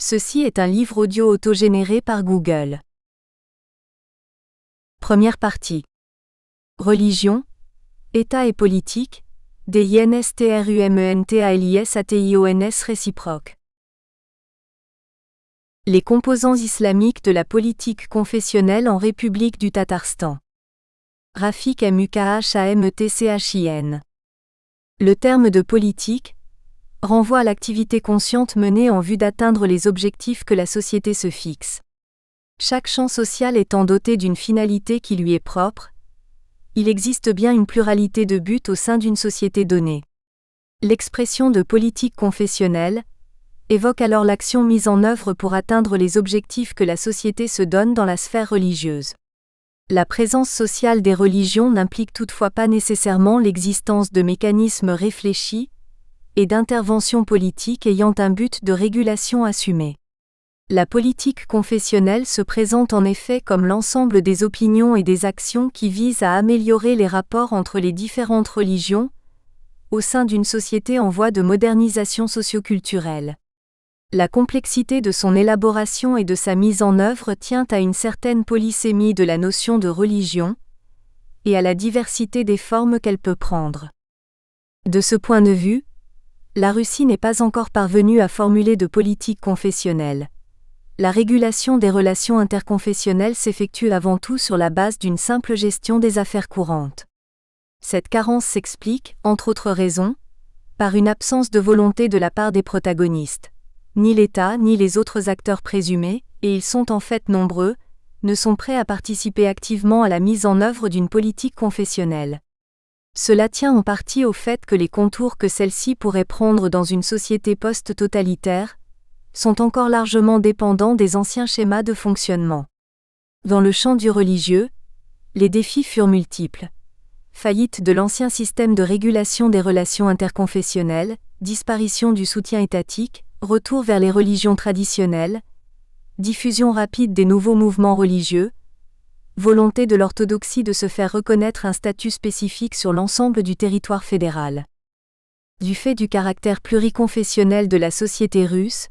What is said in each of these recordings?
Ceci est un livre audio autogénéré par Google. Première partie. Religion, État et politique, des INSTRUMENTALISATIONS réciproques. Les composants islamiques de la politique confessionnelle en République du Tatarstan. Rafik Mukhamtchin. Le terme de politique renvoie à l'activité consciente menée en vue d'atteindre les objectifs que la société se fixe. Chaque champ social étant doté d'une finalité qui lui est propre, il existe bien une pluralité de buts au sein d'une société donnée. L'expression de politique confessionnelle évoque alors l'action mise en œuvre pour atteindre les objectifs que la société se donne dans la sphère religieuse. La présence sociale des religions n'implique toutefois pas nécessairement l'existence de mécanismes réfléchis et d'interventions politiques ayant un but de régulation assumé. La politique confessionnelle se présente en effet comme l'ensemble des opinions et des actions qui visent à améliorer les rapports entre les différentes religions au sein d'une société en voie de modernisation socioculturelle. La complexité de son élaboration et de sa mise en œuvre tient à une certaine polysémie de la notion de religion et à la diversité des formes qu'elle peut prendre. De ce point de vue, la Russie n'est pas encore parvenue à formuler de politique confessionnelle. La régulation des relations interconfessionnelles s'effectue avant tout sur la base d'une simple gestion des affaires courantes. Cette carence s'explique, entre autres raisons, par une absence de volonté de la part des protagonistes. Ni l'État ni les autres acteurs présumés, et ils sont en fait nombreux, ne sont prêts à participer activement à la mise en œuvre d'une politique confessionnelle. Cela tient en partie au fait que les contours que celle-ci pourrait prendre dans une société post-totalitaire sont encore largement dépendants des anciens schémas de fonctionnement. Dans le champ du religieux, les défis furent multiples. Faillite de l'ancien système de régulation des relations interconfessionnelles, disparition du soutien étatique, retour vers les religions traditionnelles, diffusion rapide des nouveaux mouvements religieux, volonté de l'orthodoxie de se faire reconnaître un statut spécifique sur l'ensemble du territoire fédéral. Du fait du caractère pluriconfessionnel de la société russe,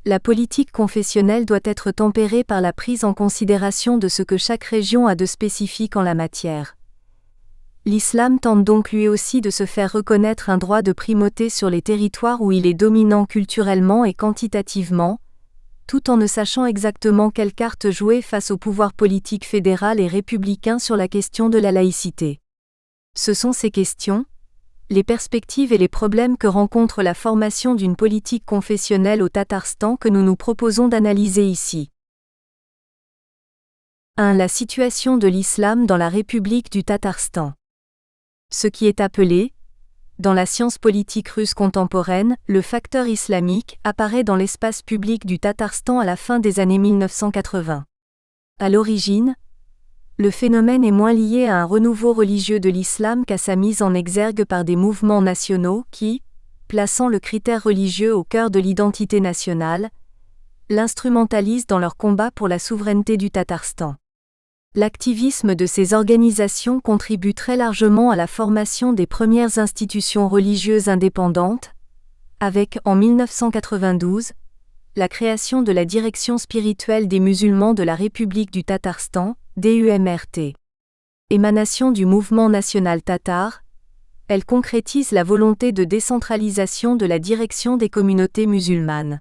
la politique confessionnelle doit être tempérée par la prise en considération de ce que chaque région a de spécifique en la matière. L'islam tente donc lui aussi de se faire reconnaître un droit de primauté sur les territoires où il est dominant culturellement et quantitativement, tout en ne sachant exactement quelle carte jouer face au pouvoir politique fédéral et républicain sur la question de la laïcité. Ce sont ces questions, les perspectives et les problèmes que rencontre la formation d'une politique confessionnelle au Tatarstan que nous nous proposons d'analyser ici. 1. La situation de l'islam dans la République du Tatarstan. Ce qui est appelé, dans la science politique russe contemporaine, le facteur islamique apparaît dans l'espace public du Tatarstan à la fin des années 1980. À l'origine, le phénomène est moins lié à un renouveau religieux de l'islam qu'à sa mise en exergue par des mouvements nationaux qui, plaçant le critère religieux au cœur de l'identité nationale, l'instrumentalisent dans leur combat pour la souveraineté du Tatarstan. L'activisme de ces organisations contribue très largement à la formation des premières institutions religieuses indépendantes, avec, en 1992, la création de la Direction spirituelle des musulmans de la République du Tatarstan, DUMRT. Émanation du mouvement national tatar, elle concrétise la volonté de décentralisation de la direction des communautés musulmanes.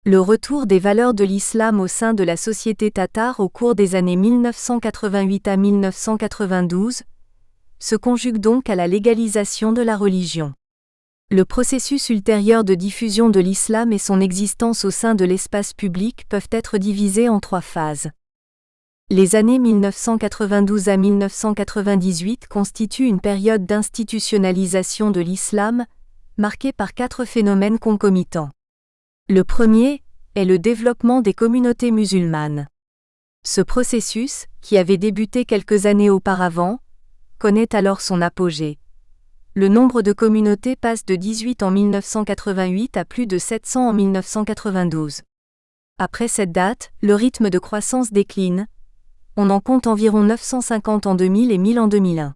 Le retour des valeurs de l'islam au sein de la société tatare au cours des années 1988 à 1992 se conjugue donc à la légalisation de la religion. Le processus ultérieur de diffusion de l'islam et son existence au sein de l'espace public peuvent être divisés en 3 phases. Les années 1992 à 1998 constituent une période d'institutionnalisation de l'islam, marquée par 4 phénomènes concomitants. Le premier est le développement des communautés musulmanes. Ce processus, qui avait débuté quelques années auparavant, connaît alors son apogée. Le nombre de communautés passe de 18 en 1988 à plus de 700 en 1992. Après cette date, le rythme de croissance décline. On en compte environ 950 en 2000 et 1000 en 2001.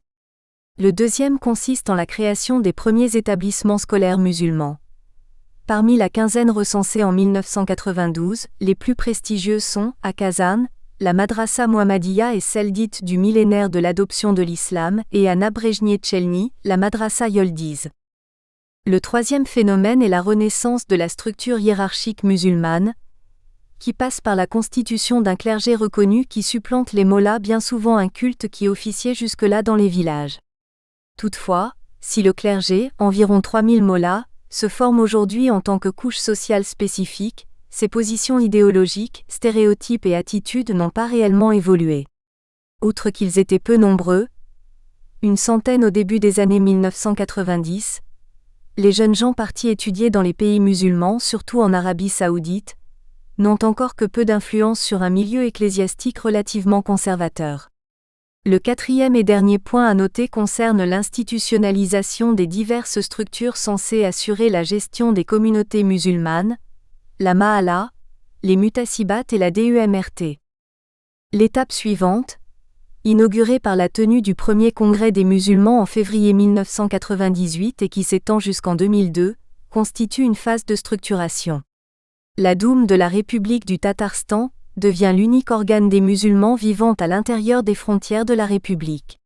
Le deuxième consiste en la création des premiers établissements scolaires musulmans. Parmi la quinzaine recensée en 1992, les plus prestigieuses sont, à Kazan, la Madrasa Muhammadiyya et celle dite du millénaire de l'adoption de l'islam, et à Nabrejnietchelny, la Madrasa Yoldiz. Le troisième phénomène est la renaissance de la structure hiérarchique musulmane, qui passe par la constitution d'un clergé reconnu qui supplante les mollahs, bien souvent un culte qui officiait jusque-là dans les villages. Toutefois, si le clergé, environ 3000 mollahs, se forme aujourd'hui en tant que couche sociale spécifique, ses positions idéologiques, stéréotypes et attitudes n'ont pas réellement évolué. Outre qu'ils étaient peu nombreux, une centaine au début des années 1990, les jeunes gens partis étudier dans les pays musulmans, surtout en Arabie saoudite, n'ont encore que peu d'influence sur un milieu ecclésiastique relativement conservateur. Le quatrième et dernier point à noter concerne l'institutionnalisation des diverses structures censées assurer la gestion des communautés musulmanes, la Mahala, les Mutasibat et la DEMRT. L'étape suivante, inaugurée par la tenue du premier congrès des musulmans en février 1998 et qui s'étend jusqu'en 2002, constitue une phase de structuration. La Doum de la République du Tatarstan devient l'unique organe des musulmans vivant à l'intérieur des frontières de la République.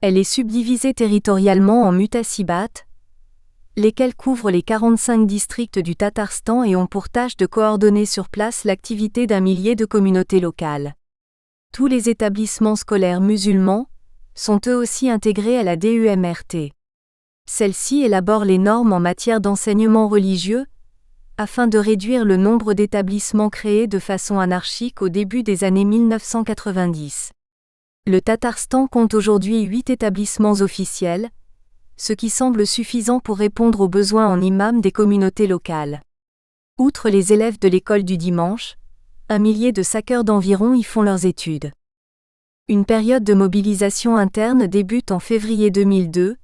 Elle est subdivisée territorialement en Mutasibat, lesquels couvrent les 45 districts du Tatarstan et ont pour tâche de coordonner sur place l'activité d'un millier de communautés locales. Tous les établissements scolaires musulmans sont eux aussi intégrés à la DEMRT. Celle-ci élabore les normes en matière d'enseignement religieux, afin de réduire le nombre d'établissements créés de façon anarchique au début des années 1990. Le Tatarstan compte aujourd'hui 8 établissements officiels, ce qui semble suffisant pour répondre aux besoins en imams des communautés locales. Outre les élèves de l'école du dimanche, un millier de saqueurs d'environ y font leurs études. Une période de mobilisation interne débute en février 2002,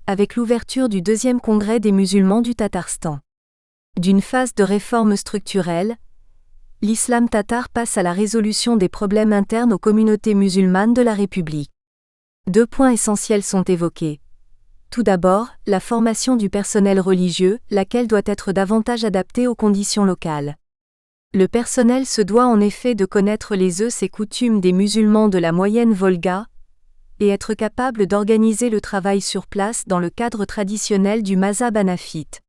avec l'ouverture du deuxième congrès des musulmans du Tatarstan. D'une phase de réforme structurelle, l'islam tatar passe à la résolution des problèmes internes aux communautés musulmanes de la République. 2 points essentiels sont évoqués. Tout d'abord, la formation du personnel religieux, laquelle doit être davantage adaptée aux conditions locales. Le personnel se doit en effet de connaître les us et coutumes des musulmans de la moyenne Volga, et être capable d'organiser le travail sur place dans le cadre traditionnel du mazhab hanafite.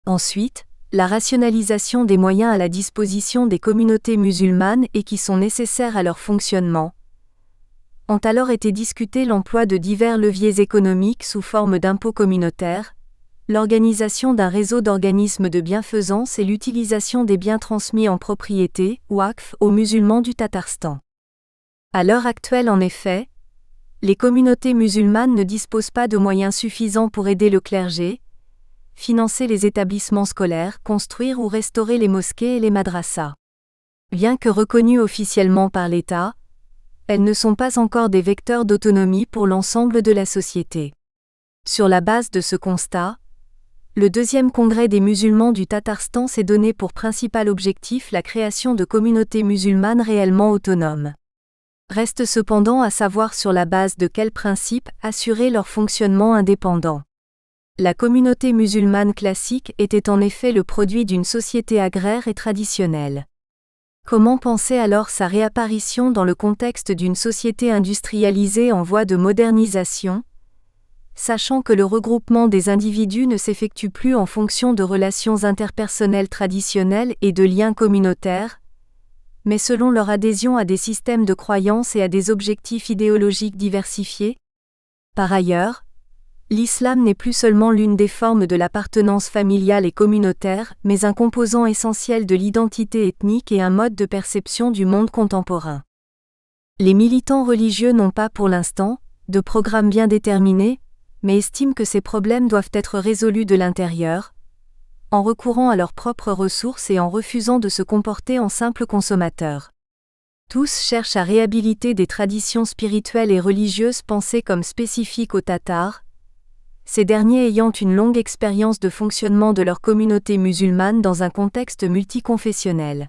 Ensuite, la rationalisation des moyens à la disposition des communautés musulmanes et qui sont nécessaires à leur fonctionnement. Ont alors été discutés l'emploi de divers leviers économiques sous forme d'impôts communautaires, l'organisation d'un réseau d'organismes de bienfaisance et l'utilisation des biens transmis en propriété, waqf, aux musulmans du Tatarstan. À l'heure actuelle en effet, les communautés musulmanes ne disposent pas de moyens suffisants pour aider le clergé, financer les établissements scolaires, construire ou restaurer les mosquées et les madrasas. Bien que reconnues officiellement par l'État, elles ne sont pas encore des vecteurs d'autonomie pour l'ensemble de la société. Sur la base de ce constat, le deuxième congrès des musulmans du Tatarstan s'est donné pour principal objectif la création de communautés musulmanes réellement autonomes. Reste cependant à savoir sur la base de quels principes assurer leur fonctionnement indépendant. La communauté musulmane classique était en effet le produit d'une société agraire et traditionnelle. Comment penser alors sa réapparition dans le contexte d'une société industrialisée en voie de modernisation, sachant que le regroupement des individus ne s'effectue plus en fonction de relations interpersonnelles traditionnelles et de liens communautaires, mais selon leur adhésion à des systèmes de croyances et à des objectifs idéologiques diversifiés? Par ailleurs, l'islam n'est plus seulement l'une des formes de l'appartenance familiale et communautaire, mais un composant essentiel de l'identité ethnique et un mode de perception du monde contemporain. Les militants religieux n'ont pas pour l'instant de programme bien déterminé, mais estiment que ces problèmes doivent être résolus de l'intérieur, en recourant à leurs propres ressources et en refusant de se comporter en simples consommateurs. Tous cherchent à réhabiliter des traditions spirituelles et religieuses pensées comme spécifiques aux Tatars, ces derniers ayant une longue expérience de fonctionnement de leur communauté musulmane dans un contexte multiconfessionnel.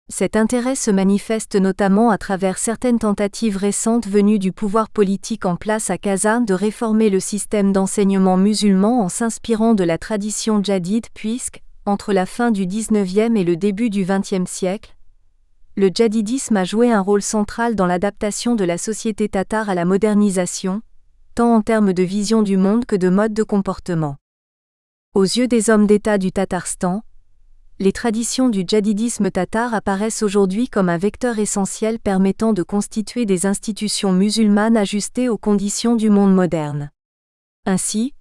Cet intérêt se manifeste notamment à travers certaines tentatives récentes venues du pouvoir politique en place à Kazan de réformer le système d'enseignement musulman en s'inspirant de la tradition djadide puisque, entre la fin du XIXe et le début du XXe siècle, le djadidisme a joué un rôle central dans l'adaptation de la société tatare à la modernisation, tant en termes de vision du monde que de mode de comportement. Aux yeux des hommes d'État du Tatarstan, les traditions du djadidisme tatar apparaissent aujourd'hui comme un vecteur essentiel permettant de constituer des institutions musulmanes ajustées aux conditions du monde moderne. Ainsi,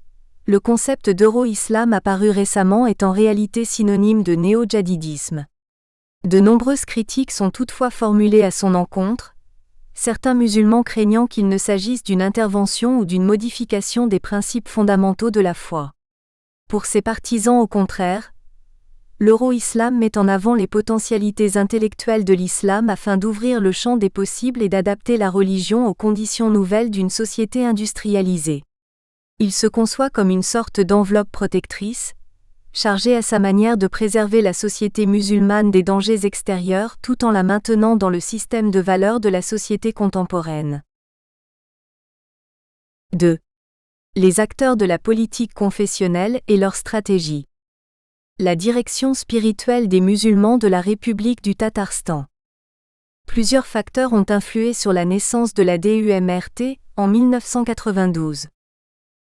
le concept d'euro-islam apparu récemment est en réalité synonyme de néo-djadidisme. De nombreuses critiques sont toutefois formulées à son encontre, certains musulmans craignant qu'il ne s'agisse d'une intervention ou d'une modification des principes fondamentaux de la foi. Pour ses partisans au contraire, l'euro-islam met en avant les potentialités intellectuelles de l'islam afin d'ouvrir le champ des possibles et d'adapter la religion aux conditions nouvelles d'une société industrialisée. Il se conçoit comme une sorte d'enveloppe protectrice, chargée à sa manière de préserver la société musulmane des dangers extérieurs tout en la maintenant dans le système de valeurs de la société contemporaine. 2. Les acteurs de la politique confessionnelle et leur stratégie. La direction spirituelle des musulmans de la République du Tatarstan. Plusieurs facteurs ont influé sur la naissance de la DUMRT en 1992.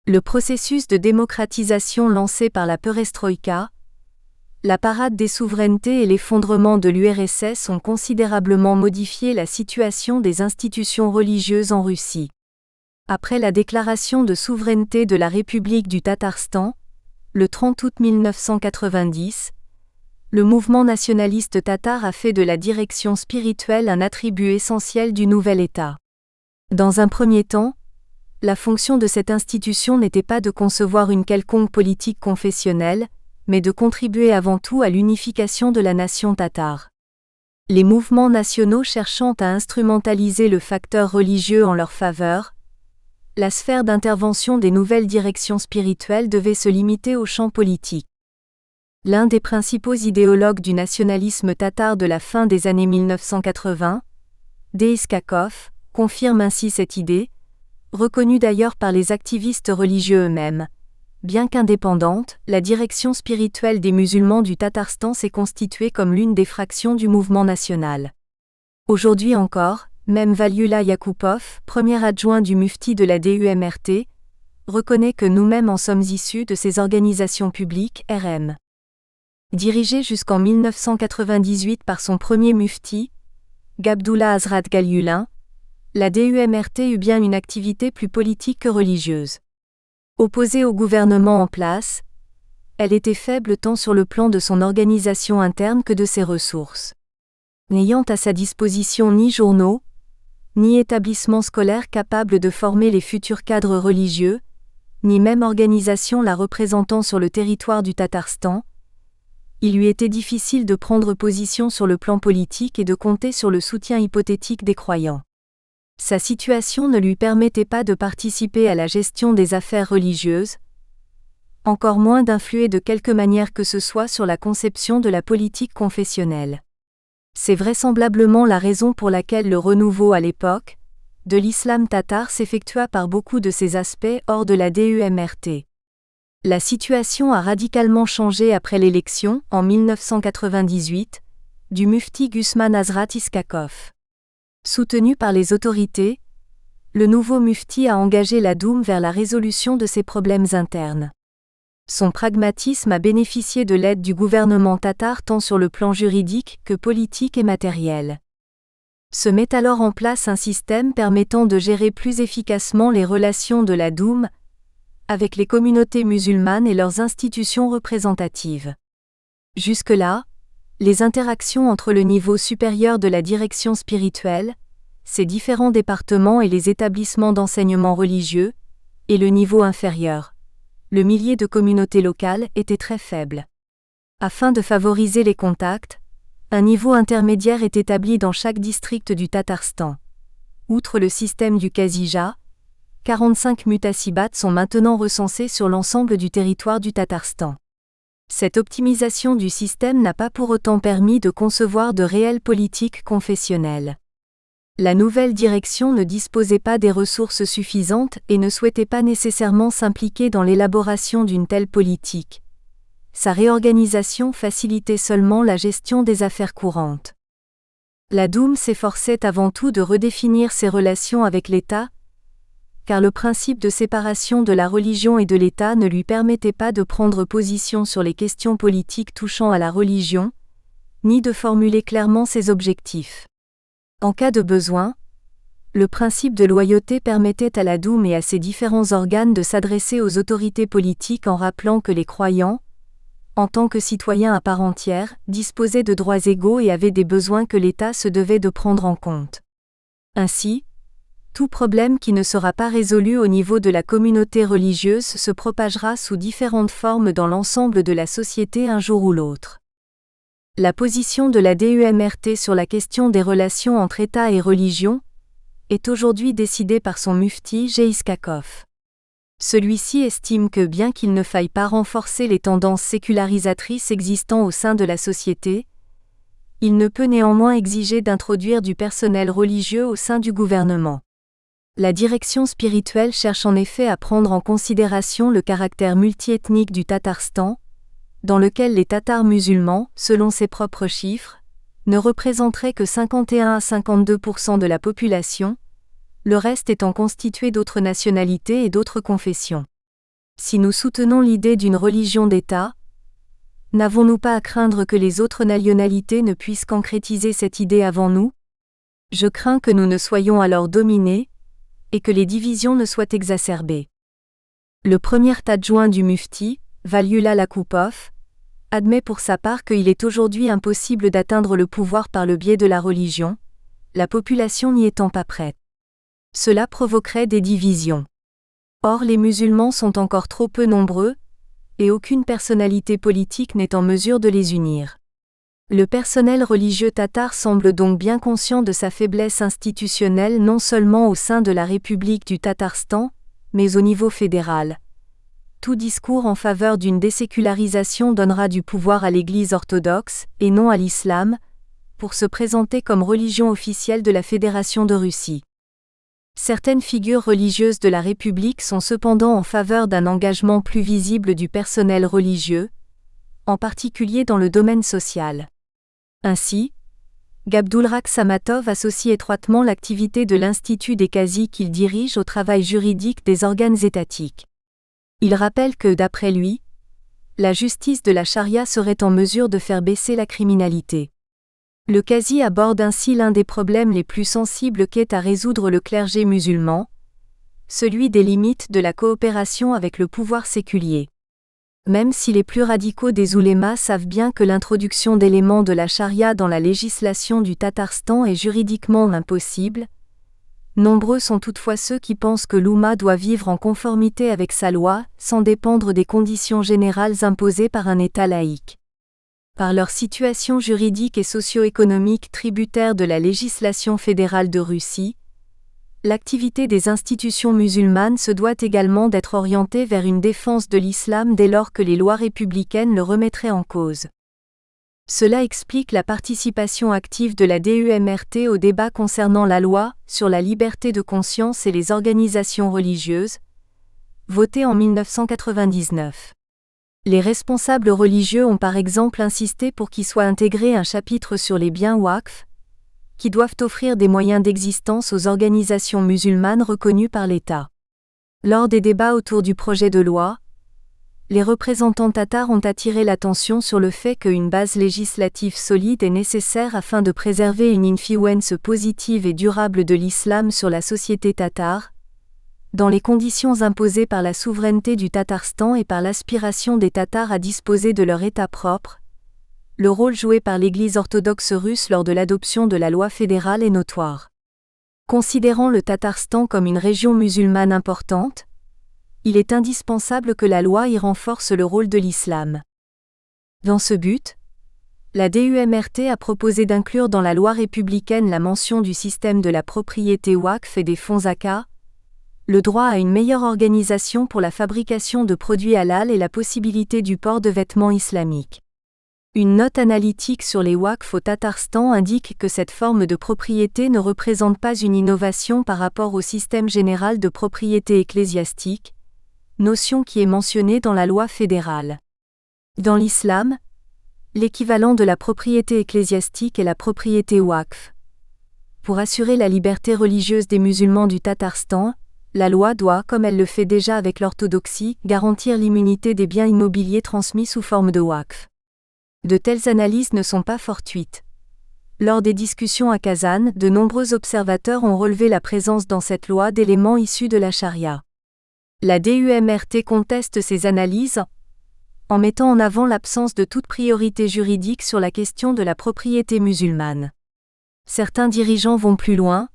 Le processus de démocratisation lancé par la perestroïka, la parade des souverainetés et l'effondrement de l'URSS ont considérablement modifié la situation des institutions religieuses en Russie. Après la déclaration de souveraineté de la République du Tatarstan, le 30 août 1990, le mouvement nationaliste tatar a fait de la direction spirituelle un attribut essentiel du nouvel État. Dans un premier temps, la fonction de cette institution n'était pas de concevoir une quelconque politique confessionnelle, mais de contribuer avant tout à l'unification de la nation tatare. Les mouvements nationaux cherchant à instrumentaliser le facteur religieux en leur faveur, la sphère d'intervention des nouvelles directions spirituelles devait se limiter au champ politique. L'un des principaux idéologues du nationalisme tatar de la fin des années 1980, Deiskakov, confirme ainsi cette idée, reconnue d'ailleurs par les activistes religieux eux-mêmes. Bien qu'indépendante, la direction spirituelle des musulmans du Tatarstan s'est constituée comme l'une des fractions du mouvement national. Aujourd'hui encore, même Valiula Yakupov, premier adjoint du mufti de la DUMRT, reconnaît que nous-mêmes en sommes issus de ces organisations publiques RM. Dirigée jusqu'en 1998 par son premier mufti, Gabdullah Hazrat Galiulin, la DUMRT eut bien une activité plus politique que religieuse. Opposée au gouvernement en place, elle était faible tant sur le plan de son organisation interne que de ses ressources. N'ayant à sa disposition ni journaux, ni établissements scolaires capables de former les futurs cadres religieux, ni même organisation la représentant sur le territoire du Tatarstan, il lui était difficile de prendre position sur le plan politique et de compter sur le soutien hypothétique des croyants. Sa situation ne lui permettait pas de participer à la gestion des affaires religieuses, encore moins d'influer de quelque manière que ce soit sur la conception de la politique confessionnelle. C'est vraisemblablement la raison pour laquelle le renouveau à l'époque de l'islam tatar s'effectua par beaucoup de ses aspects hors de la DUMRT. La situation a radicalement changé après l'élection, en 1998, du mufti Gusman Hazrat Iskakov. Soutenu par les autorités, le nouveau mufti a engagé la Doum vers la résolution de ses problèmes internes. Son pragmatisme a bénéficié de l'aide du gouvernement tatar tant sur le plan juridique que politique et matériel. Se met alors en place un système permettant de gérer plus efficacement les relations de la Doum avec les communautés musulmanes et leurs institutions représentatives. Jusque-là, les interactions entre le niveau supérieur de la direction spirituelle, ses différents départements et les établissements d'enseignement religieux, et le niveau inférieur, le millier de communautés locales, étaient très faibles. Afin de favoriser les contacts, un niveau intermédiaire est établi dans chaque district du Tatarstan. Outre le système du Kazija, 45 mutassibats sont maintenant recensés sur l'ensemble du territoire du Tatarstan. Cette optimisation du système n'a pas pour autant permis de concevoir de réelles politiques confessionnelles. La nouvelle direction ne disposait pas des ressources suffisantes et ne souhaitait pas nécessairement s'impliquer dans l'élaboration d'une telle politique. Sa réorganisation facilitait seulement la gestion des affaires courantes. La Doum s'efforçait avant tout de redéfinir ses relations avec l'État, car le principe de séparation de la religion et de l'État ne lui permettait pas de prendre position sur les questions politiques touchant à la religion, ni de formuler clairement ses objectifs. En cas de besoin, le principe de loyauté permettait à la Doum et à ses différents organes de s'adresser aux autorités politiques en rappelant que les croyants, en tant que citoyens à part entière, disposaient de droits égaux et avaient des besoins que l'État se devait de prendre en compte. Ainsi, tout problème qui ne sera pas résolu au niveau de la communauté religieuse se propagera sous différentes formes dans l'ensemble de la société un jour ou l'autre. La position de la DUMRT sur la question des relations entre État et religion est aujourd'hui décidée par son mufti Geiskakov. Celui-ci estime que bien qu'il ne faille pas renforcer les tendances sécularisatrices existant au sein de la société, il ne peut néanmoins exiger d'introduire du personnel religieux au sein du gouvernement. La direction spirituelle cherche en effet à prendre en considération le caractère multiethnique du Tatarstan, dans lequel les Tatars musulmans, selon ses propres chiffres, ne représenteraient que 51 à 52% de la population, le reste étant constitué d'autres nationalités et d'autres confessions. Si nous soutenons l'idée d'une religion d'État, n'avons-nous pas à craindre que les autres nationalités ne puissent concrétiser cette idée avant nous ? Je crains que nous ne soyons alors dominés, et que les divisions ne soient exacerbées. Le premier adjoint du mufti, Valiullah Yakupov, admet pour sa part qu'il est aujourd'hui impossible d'atteindre le pouvoir par le biais de la religion, la population n'y étant pas prête. Cela provoquerait des divisions. Or les musulmans sont encore trop peu nombreux, et aucune personnalité politique n'est en mesure de les unir. Le personnel religieux tatar semble donc bien conscient de sa faiblesse institutionnelle non seulement au sein de la République du Tatarstan, mais au niveau fédéral. Tout discours en faveur d'une désécularisation donnera du pouvoir à l'Église orthodoxe, et non à l'islam, pour se présenter comme religion officielle de la Fédération de Russie. Certaines figures religieuses de la République sont cependant en faveur d'un engagement plus visible du personnel religieux, en particulier dans le domaine social. Ainsi, Gabdulrak Samatov associe étroitement l'activité de l'Institut des Qazis qu'il dirige au travail juridique des organes étatiques. Il rappelle que, d'après lui, la justice de la charia serait en mesure de faire baisser la criminalité. Le Qazi aborde ainsi l'un des problèmes les plus sensibles qu'est à résoudre le clergé musulman, celui des limites de la coopération avec le pouvoir séculier. Même si les plus radicaux des oulémas savent bien que l'introduction d'éléments de la charia dans la législation du Tatarstan est juridiquement impossible, nombreux sont toutefois ceux qui pensent que l'Oumma doit vivre en conformité avec sa loi, sans dépendre des conditions générales imposées par un État laïque. Par leur situation juridique et socio-économique tributaire de la législation fédérale de Russie, l'activité des institutions musulmanes se doit également d'être orientée vers une défense de l'islam dès lors que les lois républicaines le remettraient en cause. Cela explique la participation active de la DUMRT au débat concernant la loi sur la liberté de conscience et les organisations religieuses, votée en 1999. Les responsables religieux ont par exemple insisté pour qu'y soit intégré un chapitre sur les biens waqf, qui doivent offrir des moyens d'existence aux organisations musulmanes reconnues par l'État. Lors des débats autour du projet de loi, les représentants tatars ont attiré l'attention sur le fait qu'une base législative solide est nécessaire afin de préserver une influence positive et durable de l'islam sur la société tatare, dans les conditions imposées par la souveraineté du Tatarstan et par l'aspiration des Tatars à disposer de leur État propre. Le rôle joué par l'Église orthodoxe russe lors de l'adoption de la loi fédérale est notoire. Considérant le Tatarstan comme une région musulmane importante, il est indispensable que la loi y renforce le rôle de l'islam. Dans ce but, la DUMRT a proposé d'inclure dans la loi républicaine la mention du système de la propriété waqf et des fonds zakat, le droit à une meilleure organisation pour la fabrication de produits halal et la possibilité du port de vêtements islamiques. Une note analytique sur les Waqf au Tatarstan indique que cette forme de propriété ne représente pas une innovation par rapport au système général de propriété ecclésiastique, notion qui est mentionnée dans la loi fédérale. Dans l'islam, l'équivalent de la propriété ecclésiastique est la propriété Waqf. Pour assurer la liberté religieuse des musulmans du Tatarstan, la loi doit, comme elle le fait déjà avec l'orthodoxie, garantir l'immunité des biens immobiliers transmis sous forme de Waqf. De telles analyses ne sont pas fortuites. Lors des discussions à Kazan, de nombreux observateurs ont relevé la présence dans cette loi d'éléments issus de la charia. La DUMRT conteste ces analyses en mettant en avant l'absence de toute priorité juridique sur la question de la propriété musulmane. Certains dirigeants vont plus loin,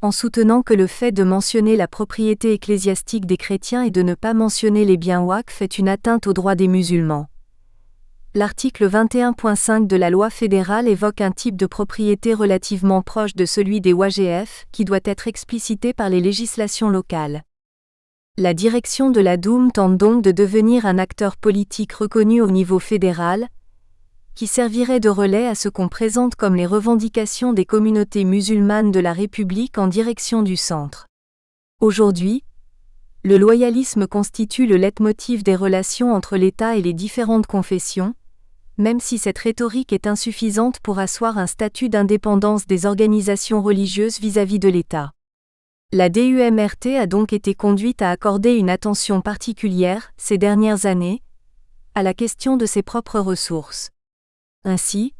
en soutenant que le fait de mentionner la propriété ecclésiastique des chrétiens et de ne pas mentionner les biens Waqf est une atteinte aux droits des musulmans. L'article 21.5 de la loi fédérale évoque un type de propriété relativement proche de celui des WGF, qui doit être explicité par les législations locales. La direction de la Doum tente donc de devenir un acteur politique reconnu au niveau fédéral, qui servirait de relais à ce qu'on présente comme les revendications des communautés musulmanes de la République en direction du centre. Aujourd'hui, le loyalisme constitue le leitmotiv des relations entre l'État et les différentes confessions, même si cette rhétorique est insuffisante pour asseoir un statut d'indépendance des organisations religieuses vis-à-vis de l'État. La DUMRT a donc été conduite à accorder une attention particulière, ces dernières années, à la question de ses propres ressources. Ainsi,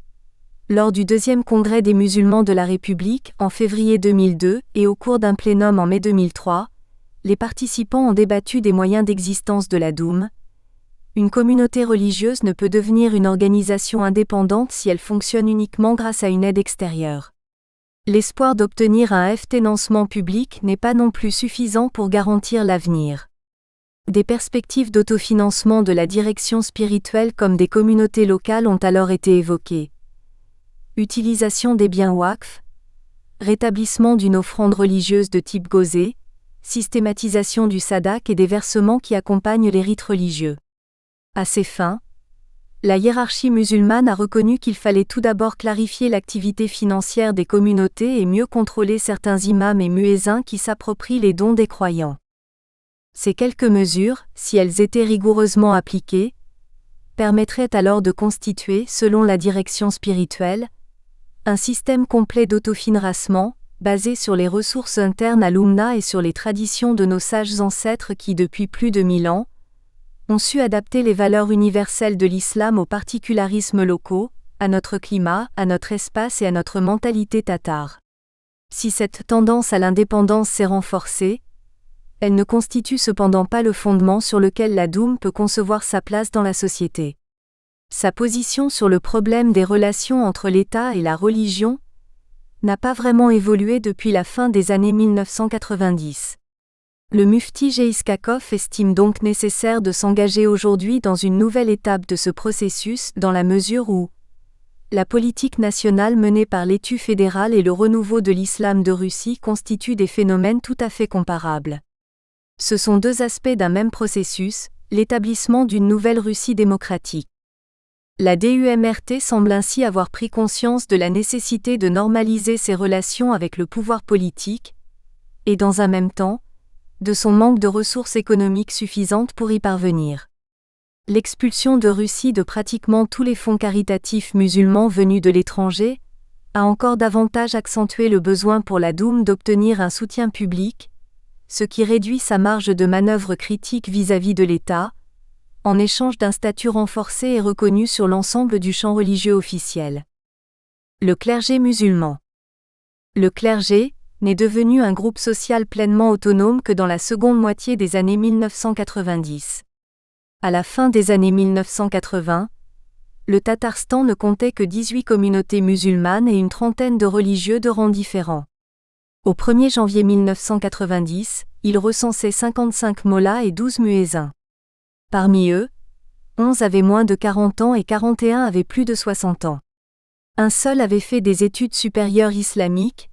lors du deuxième congrès des musulmans de la République, en février 2002, et au cours d'un plénum en mai 2003, les participants ont débattu des moyens d'existence de la Doum. Une communauté religieuse ne peut devenir une organisation indépendante si elle fonctionne uniquement grâce à une aide extérieure. L'espoir d'obtenir un financement public n'est pas non plus suffisant pour garantir l'avenir. Des perspectives d'autofinancement de la direction spirituelle comme des communautés locales ont alors été évoquées. Utilisation des biens Waqf, rétablissement d'une offrande religieuse de type gozé, systématisation du sadak et des versements qui accompagnent les rites religieux. À ces fins, la hiérarchie musulmane a reconnu qu'il fallait tout d'abord clarifier l'activité financière des communautés et mieux contrôler certains imams et muezzins qui s'approprient les dons des croyants. Ces quelques mesures, si elles étaient rigoureusement appliquées, permettraient alors de constituer, selon la direction spirituelle, un système complet d'autofinancement, basé sur les ressources internes à l'Oumma et sur les traditions de nos sages ancêtres qui, depuis plus de 1000 ans, ont su adapter les valeurs universelles de l'islam aux particularismes locaux, à notre climat, à notre espace et à notre mentalité tatare. Si cette tendance à l'indépendance s'est renforcée, elle ne constitue cependant pas le fondement sur lequel la Doum peut concevoir sa place dans la société. Sa position sur le problème des relations entre l'État et la religion n'a pas vraiment évolué depuis la fin des années 1990. Le mufti Geiskakov estime donc nécessaire de s'engager aujourd'hui dans une nouvelle étape de ce processus dans la mesure où la politique nationale menée par l'État fédéral et le renouveau de l'islam de Russie constituent des phénomènes tout à fait comparables. Ce sont deux aspects d'un même processus, l'établissement d'une nouvelle Russie démocratique. La DUMRT semble ainsi avoir pris conscience de la nécessité de normaliser ses relations avec le pouvoir politique, et dans un même temps, de son manque de ressources économiques suffisantes pour y parvenir. L'expulsion de Russie de pratiquement tous les fonds caritatifs musulmans venus de l'étranger a encore davantage accentué le besoin pour la Doum d'obtenir un soutien public, ce qui réduit sa marge de manœuvre critique vis-à-vis de l'État, en échange d'un statut renforcé et reconnu sur l'ensemble du champ religieux officiel. Le clergé musulman. Le clergé n'est devenu un groupe social pleinement autonome que dans la seconde moitié des années 1990. À la fin des années 1980, le Tatarstan ne comptait que 18 communautés musulmanes et une trentaine de religieux de rangs différents. Au 1er janvier 1990, il recensait 55 mollahs et 12 muezzins. Parmi eux, 11 avaient moins de 40 ans et 41 avaient plus de 60 ans. Un seul avait fait des études supérieures islamiques,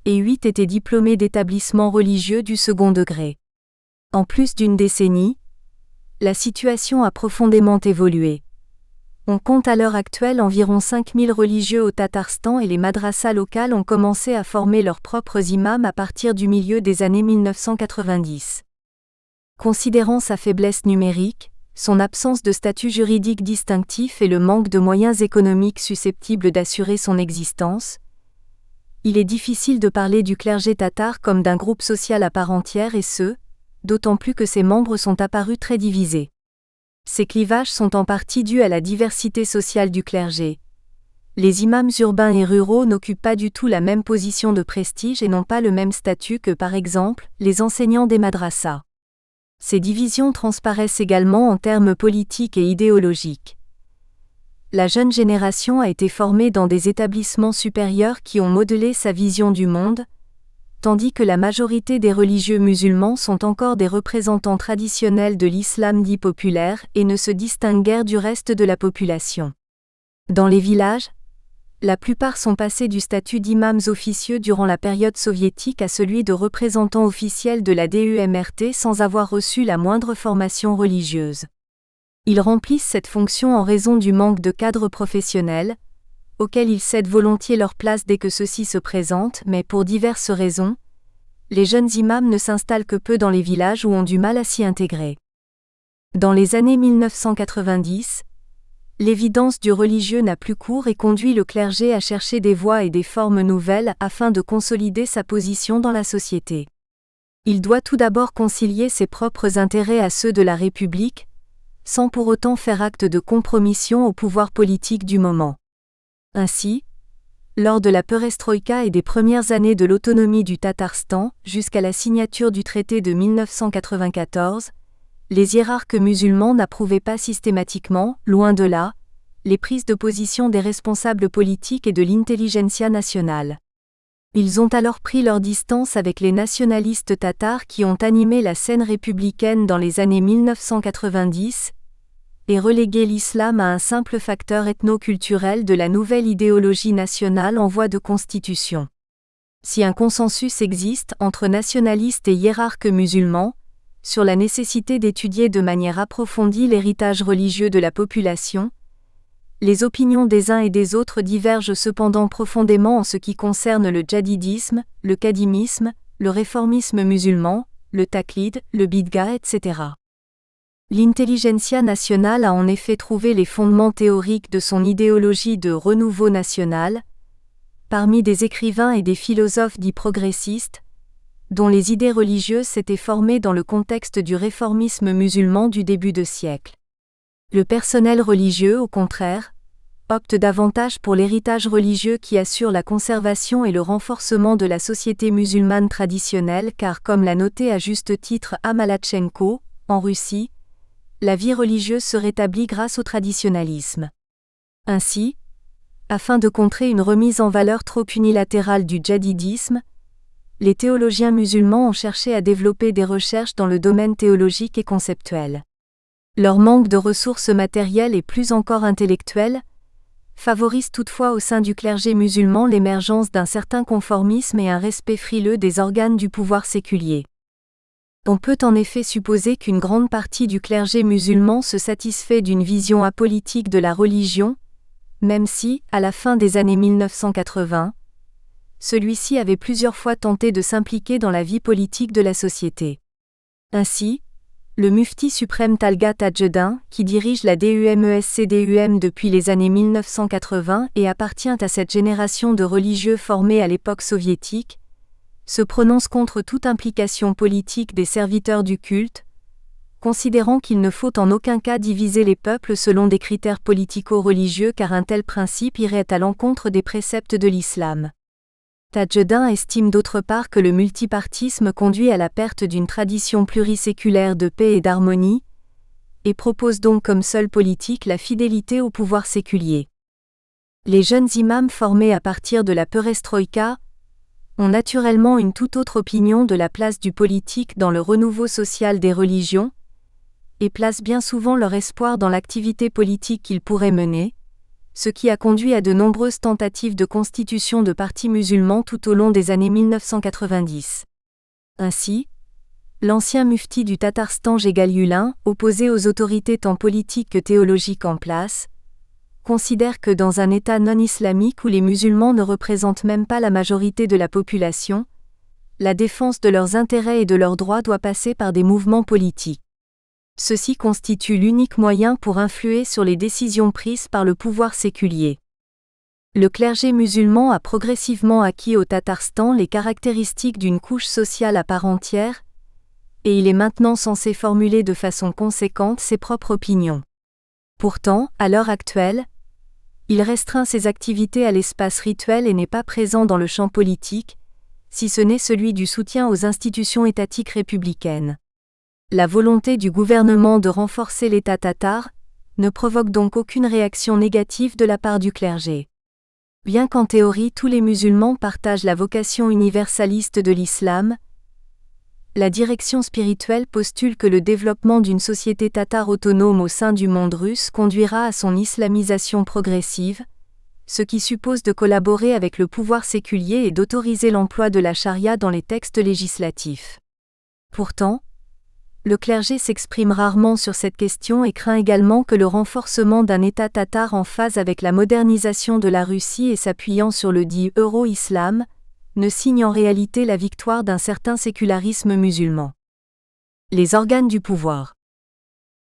et 8 étaient diplômés d'établissements religieux du second degré. En plus d'une décennie, la situation a profondément évolué. On compte à l'heure actuelle environ 5000 religieux au Tatarstan et les madrasas locales ont commencé à former leurs propres imams à partir du milieu des années 1990. Considérant sa faiblesse numérique, son absence de statut juridique distinctif et le manque de moyens économiques susceptibles d'assurer son existence, il est difficile de parler du clergé tatar comme d'un groupe social à part entière et ce, d'autant plus que ses membres sont apparus très divisés. Ces clivages sont en partie dus à la diversité sociale du clergé. Les imams urbains et ruraux n'occupent pas du tout la même position de prestige et n'ont pas le même statut que par exemple les enseignants des madrasas. Ces divisions transparaissent également en termes politiques et idéologiques. La jeune génération a été formée dans des établissements supérieurs qui ont modelé sa vision du monde, tandis que la majorité des religieux musulmans sont encore des représentants traditionnels de l'islam dit populaire et ne se distinguent guère du reste de la population. Dans les villages, la plupart sont passés du statut d'imams officieux durant la période soviétique à celui de représentants officiels de la DUMRT sans avoir reçu la moindre formation religieuse. Ils remplissent cette fonction en raison du manque de cadres professionnels, auxquels ils cèdent volontiers leur place dès que ceux-ci se présentent, mais pour diverses raisons, les jeunes imams ne s'installent que peu dans les villages ou ont du mal à s'y intégrer. Dans les années 1990, l'évidence du religieux n'a plus cours et conduit le clergé à chercher des voies et des formes nouvelles afin de consolider sa position dans la société. Il doit tout d'abord concilier ses propres intérêts à ceux de la République, sans pour autant faire acte de compromission au pouvoir politique du moment. Ainsi, lors de la perestroïka et des premières années de l'autonomie du Tatarstan, jusqu'à la signature du traité de 1994, les hiérarques musulmans n'approuvaient pas systématiquement, loin de là, les prises de position des responsables politiques et de l'intelligentsia nationale. Ils ont alors pris leur distance avec les nationalistes tatars qui ont animé la scène républicaine dans les années 1990, et reléguer l'islam à un simple facteur ethno-culturel de la nouvelle idéologie nationale en voie de constitution. Si un consensus existe entre nationalistes et hiérarques musulmans, sur la nécessité d'étudier de manière approfondie l'héritage religieux de la population, les opinions des uns et des autres divergent cependant profondément en ce qui concerne le djadidisme, le qadimisme, le réformisme musulman, le taqlid, le bid'ah, etc. L'intelligentsia nationale a en effet trouvé les fondements théoriques de son idéologie de renouveau national, parmi des écrivains et des philosophes dits progressistes, dont les idées religieuses s'étaient formées dans le contexte du réformisme musulman du début de siècle. Le personnel religieux, au contraire, opte davantage pour l'héritage religieux qui assure la conservation et le renforcement de la société musulmane traditionnelle car comme l'a noté à juste titre Amalachenko, en Russie, la vie religieuse se rétablit grâce au traditionnalisme. Ainsi, afin de contrer une remise en valeur trop unilatérale du djadidisme, les théologiens musulmans ont cherché à développer des recherches dans le domaine théologique et conceptuel. Leur manque de ressources matérielles et plus encore intellectuelles favorise toutefois au sein du clergé musulman l'émergence d'un certain conformisme et un respect frileux des organes du pouvoir séculier. On peut en effet supposer qu'une grande partie du clergé musulman se satisfait d'une vision apolitique de la religion, même si, à la fin des années 1980, celui-ci avait plusieurs fois tenté de s'impliquer dans la vie politique de la société. Ainsi, le mufti suprême Talgat Tajuddin, qui dirige la DUMESCDUM depuis les années 1980 et appartient à cette génération de religieux formés à l'époque soviétique, se prononce contre toute implication politique des serviteurs du culte, considérant qu'il ne faut en aucun cas diviser les peuples selon des critères politico-religieux car un tel principe irait à l'encontre des préceptes de l'islam. Tajuddin estime d'autre part que le multipartisme conduit à la perte d'une tradition pluriséculaire de paix et d'harmonie, et propose donc comme seule politique la fidélité au pouvoir séculier. Les jeunes imams formés à partir de la perestroïka ont naturellement une toute autre opinion de la place du politique dans le renouveau social des religions, et placent bien souvent leur espoir dans l'activité politique qu'ils pourraient mener, ce qui a conduit à de nombreuses tentatives de constitution de partis musulmans tout au long des années 1990. Ainsi, l'ancien mufti du Tatarstan Jegal-Yulin, opposé aux autorités tant politiques que théologiques en place, considère que dans un État non islamique où les musulmans ne représentent même pas la majorité de la population, la défense de leurs intérêts et de leurs droits doit passer par des mouvements politiques. Ceci constitue l'unique moyen pour influer sur les décisions prises par le pouvoir séculier. Le clergé musulman a progressivement acquis au Tatarstan les caractéristiques d'une couche sociale à part entière, et il est maintenant censé formuler de façon conséquente ses propres opinions. Pourtant, à l'heure actuelle, il restreint ses activités à l'espace rituel et n'est pas présent dans le champ politique, si ce n'est celui du soutien aux institutions étatiques républicaines. La volonté du gouvernement de renforcer l'État tatar ne provoque donc aucune réaction négative de la part du clergé. Bien qu'en théorie tous les musulmans partagent la vocation universaliste de l'islam, la direction spirituelle postule que le développement d'une société tatare autonome au sein du monde russe conduira à son islamisation progressive, ce qui suppose de collaborer avec le pouvoir séculier et d'autoriser l'emploi de la charia dans les textes législatifs. Pourtant, le clergé s'exprime rarement sur cette question et craint également que le renforcement d'un État tatar en phase avec la modernisation de la Russie et s'appuyant sur le dit euro-islam, ne signe en réalité la victoire d'un certain sécularisme musulman. Les organes du pouvoir.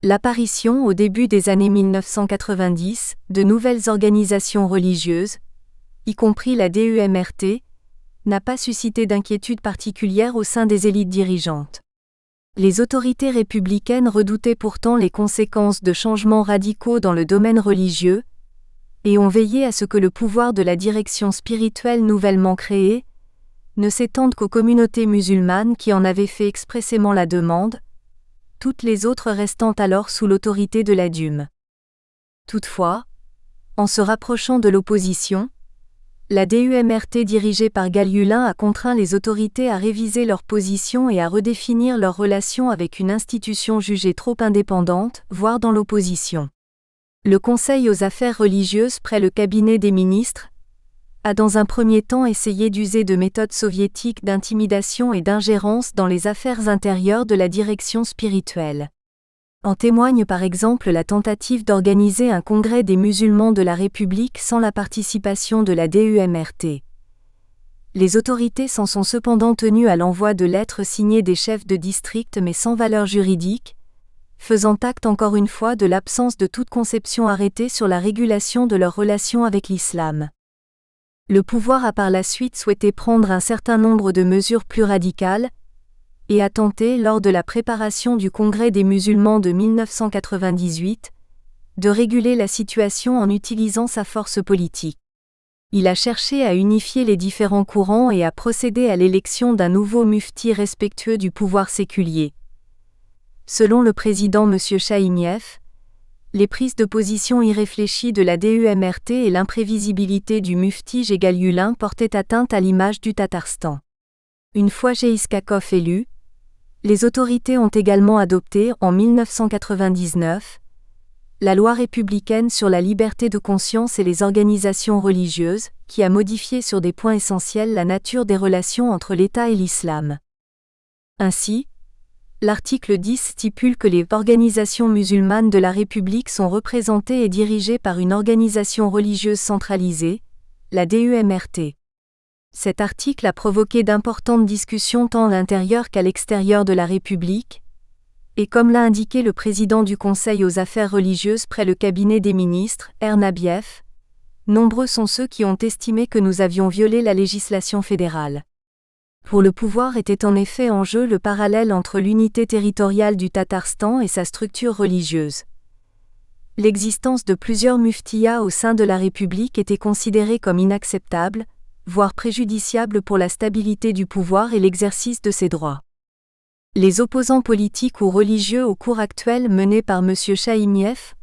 L'apparition au début des années 1990 de nouvelles organisations religieuses, y compris la DUMRT, n'a pas suscité d'inquiétude particulière au sein des élites dirigeantes. Les autorités républicaines redoutaient pourtant les conséquences de changements radicaux dans le domaine religieux, et ont veillé à ce que le pouvoir de la direction spirituelle nouvellement créée ne s'étende qu'aux communautés musulmanes qui en avaient fait expressément la demande, toutes les autres restant alors sous l'autorité de la DUM. Toutefois, en se rapprochant de l'opposition, la DUMRT dirigée par Jegal-Yulin a contraint les autorités à réviser leur position et à redéfinir leurs relations avec une institution jugée trop indépendante, voire dans l'opposition. Le Conseil aux affaires religieuses près le cabinet des ministres a dans un premier temps essayé d'user de méthodes soviétiques d'intimidation et d'ingérence dans les affaires intérieures de la direction spirituelle. En témoigne par exemple la tentative d'organiser un congrès des musulmans de la République sans la participation de la DUMRT. Les autorités s'en sont cependant tenues à l'envoi de lettres signées des chefs de district mais sans valeur juridique, faisant acte encore une fois de l'absence de toute conception arrêtée sur la régulation de leurs relations avec l'islam. Le pouvoir a par la suite souhaité prendre un certain nombre de mesures plus radicales, et a tenté, lors de la préparation du Congrès des musulmans de 1998, de réguler la situation en utilisant sa force politique. Il a cherché à unifier les différents courants et à procéder à l'élection d'un nouveau mufti respectueux du pouvoir séculier. Selon le président M. Chaïmiev, les prises de position irréfléchies de la DUMRT et l'imprévisibilité du mufti Jegal-Yulin portaient atteinte à l'image du Tatarstan. Une fois Geiskakov élu, les autorités ont également adopté, en 1999, la loi républicaine sur la liberté de conscience et les organisations religieuses, qui a modifié sur des points essentiels la nature des relations entre l'État et l'islam. Ainsi, l'article 10 stipule que les organisations musulmanes de la République sont représentées et dirigées par une organisation religieuse centralisée, la DUMRT. Cet article a provoqué d'importantes discussions tant à l'intérieur qu'à l'extérieur de la République, et comme l'a indiqué le président du Conseil aux affaires religieuses près le cabinet des ministres, Ernabiev, nombreux sont ceux qui ont estimé que nous avions violé la législation fédérale. Pour le pouvoir était en effet en jeu le parallèle entre l'unité territoriale du Tatarstan et sa structure religieuse. L'existence de plusieurs muftiyas au sein de la République était considérée comme inacceptable, voire préjudiciable pour la stabilité du pouvoir et l'exercice de ses droits. Les opposants politiques ou religieux au cours actuel menés par M. Chaïmiev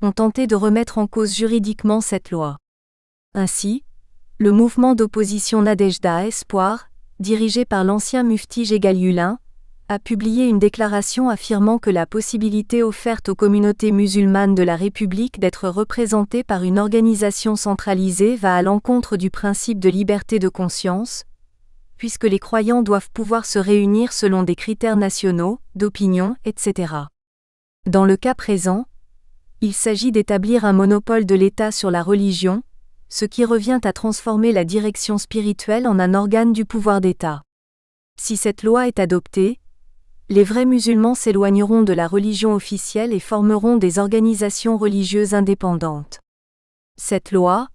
ont tenté de remettre en cause juridiquement cette loi. Ainsi, le mouvement d'opposition Nadejda Espoir, dirigé par l'ancien mufti Jegal-Yulin, a publié une déclaration affirmant que la possibilité offerte aux communautés musulmanes de la République d'être représentées par une organisation centralisée va à l'encontre du principe de liberté de conscience, puisque les croyants doivent pouvoir se réunir selon des critères nationaux, d'opinion, etc. Dans le cas présent, il s'agit d'établir un monopole de l'État sur la religion, ce qui revient à transformer la direction spirituelle en un organe du pouvoir d'État. Si cette loi est adoptée, les vrais musulmans s'éloigneront de la religion officielle et formeront des organisations religieuses indépendantes. Cette loi,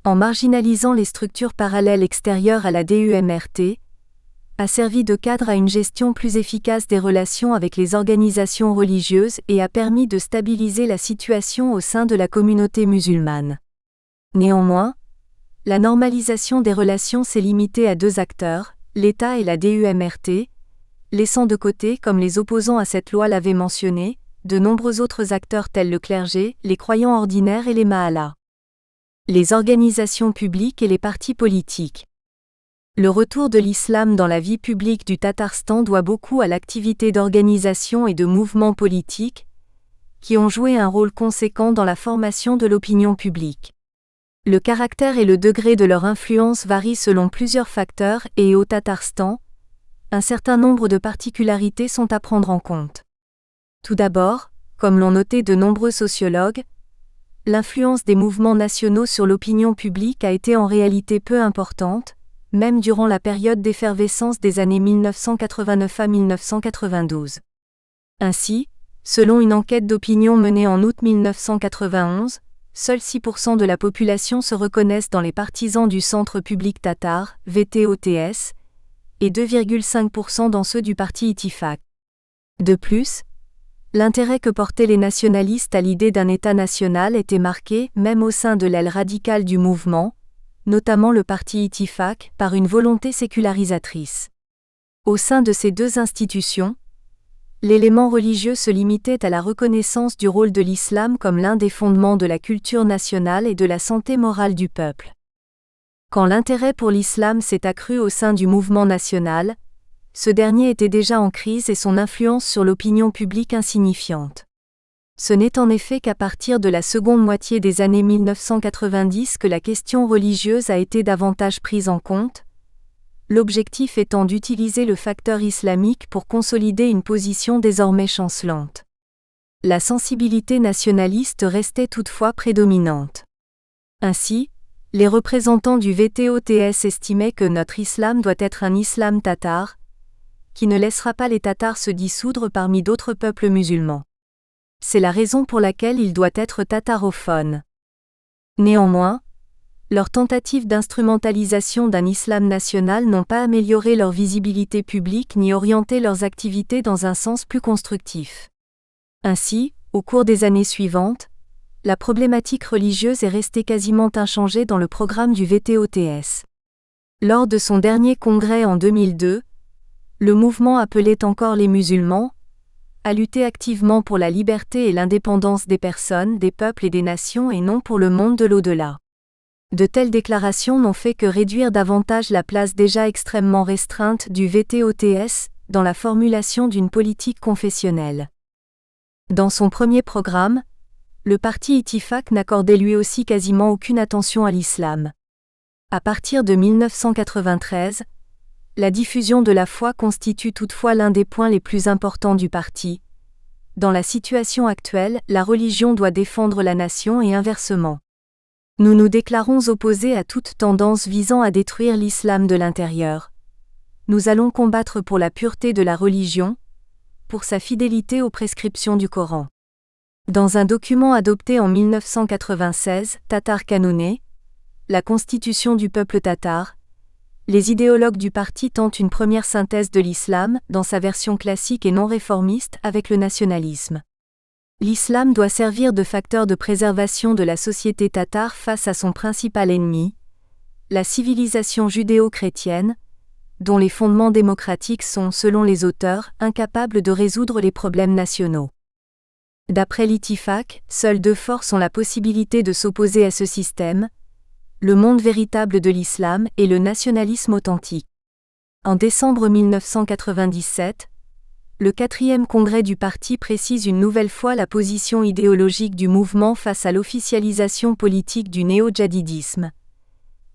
en marginalisant les structures parallèles extérieures à la DUMRT, a servi de cadre à une gestion plus efficace des relations avec les organisations religieuses et a permis de stabiliser la situation au sein de la communauté musulmane. Néanmoins, la normalisation des relations s'est limitée à 2 acteurs, l'État et la DUMRT, laissant de côté, comme les opposants à cette loi l'avaient mentionné, de nombreux autres acteurs tels le clergé, les croyants ordinaires et les mahallas. Les organisations publiques et les partis politiques. Le retour de l'islam dans la vie publique du Tatarstan doit beaucoup à l'activité d'organisations et de mouvements politiques, qui ont joué un rôle conséquent dans la formation de l'opinion publique. Le caractère et le degré de leur influence varient selon plusieurs facteurs et au Tatarstan, un certain nombre de particularités sont à prendre en compte. Tout d'abord, comme l'ont noté de nombreux sociologues, l'influence des mouvements nationaux sur l'opinion publique a été en réalité peu importante, même durant la période d'effervescence des années 1989 à 1992. Ainsi, selon une enquête d'opinion menée en août 1991, seuls 6% de la population se reconnaissent dans les partisans du Centre public tatar, VTOTS, et 2,5% dans ceux du parti Ittifaq. De plus, l'intérêt que portaient les nationalistes à l'idée d'un État national était marqué, même au sein de l'aile radicale du mouvement, notamment le parti Ittifaq, par une volonté sécularisatrice. Au sein de ces 2 institutions, l'élément religieux se limitait à la reconnaissance du rôle de l'islam comme l'un des fondements de la culture nationale et de la santé morale du peuple. Quand l'intérêt pour l'islam s'est accru au sein du mouvement national, ce dernier était déjà en crise et son influence sur l'opinion publique insignifiante. Ce n'est en effet qu'à partir de la seconde moitié des années 1990 que la question religieuse a été davantage prise en compte, l'objectif étant d'utiliser le facteur islamique pour consolider une position désormais chancelante. La sensibilité nationaliste restait toutefois prédominante. Ainsi, les représentants du VTOTS estimaient que notre islam doit être un islam tatar, qui ne laissera pas les Tatars se dissoudre parmi d'autres peuples musulmans. C'est la raison pour laquelle il doit être tatarophone. Néanmoins, leurs tentatives d'instrumentalisation d'un islam national n'ont pas amélioré leur visibilité publique ni orienté leurs activités dans un sens plus constructif. Ainsi, au cours des années suivantes, la problématique religieuse est restée quasiment inchangée dans le programme du VTOTS. Lors de son dernier congrès en 2002, le mouvement appelait encore les musulmans à lutter activement pour la liberté et l'indépendance des personnes, des peuples et des nations et non pour le monde de l'au-delà. De telles déclarations n'ont fait que réduire davantage la place déjà extrêmement restreinte du VTOTS dans la formulation d'une politique confessionnelle. Dans son premier programme, le parti Ittifaq n'accordait lui aussi quasiment aucune attention à l'islam. À partir de 1993, la diffusion de la foi constitue toutefois l'un des points les plus importants du parti. Dans la situation actuelle, la religion doit défendre la nation et inversement. Nous nous déclarons opposés à toute tendance visant à détruire l'islam de l'intérieur. Nous allons combattre pour la pureté de la religion, pour sa fidélité aux prescriptions du Coran. Dans un document adopté en 1996, Tatar Kanunê, la constitution du peuple tatar, les idéologues du parti tentent une première synthèse de l'islam, dans sa version classique et non réformiste, avec le nationalisme. L'islam doit servir de facteur de préservation de la société tatare face à son principal ennemi, la civilisation judéo-chrétienne, dont les fondements démocratiques sont, selon les auteurs, incapables de résoudre les problèmes nationaux. D'après l'Ittifaq, seules 2 forces ont la possibilité de s'opposer à ce système, le monde véritable de l'islam et le nationalisme authentique. En décembre 1997, le 4e congrès du parti précise une nouvelle fois la position idéologique du mouvement face à l'officialisation politique du néo-djadidisme.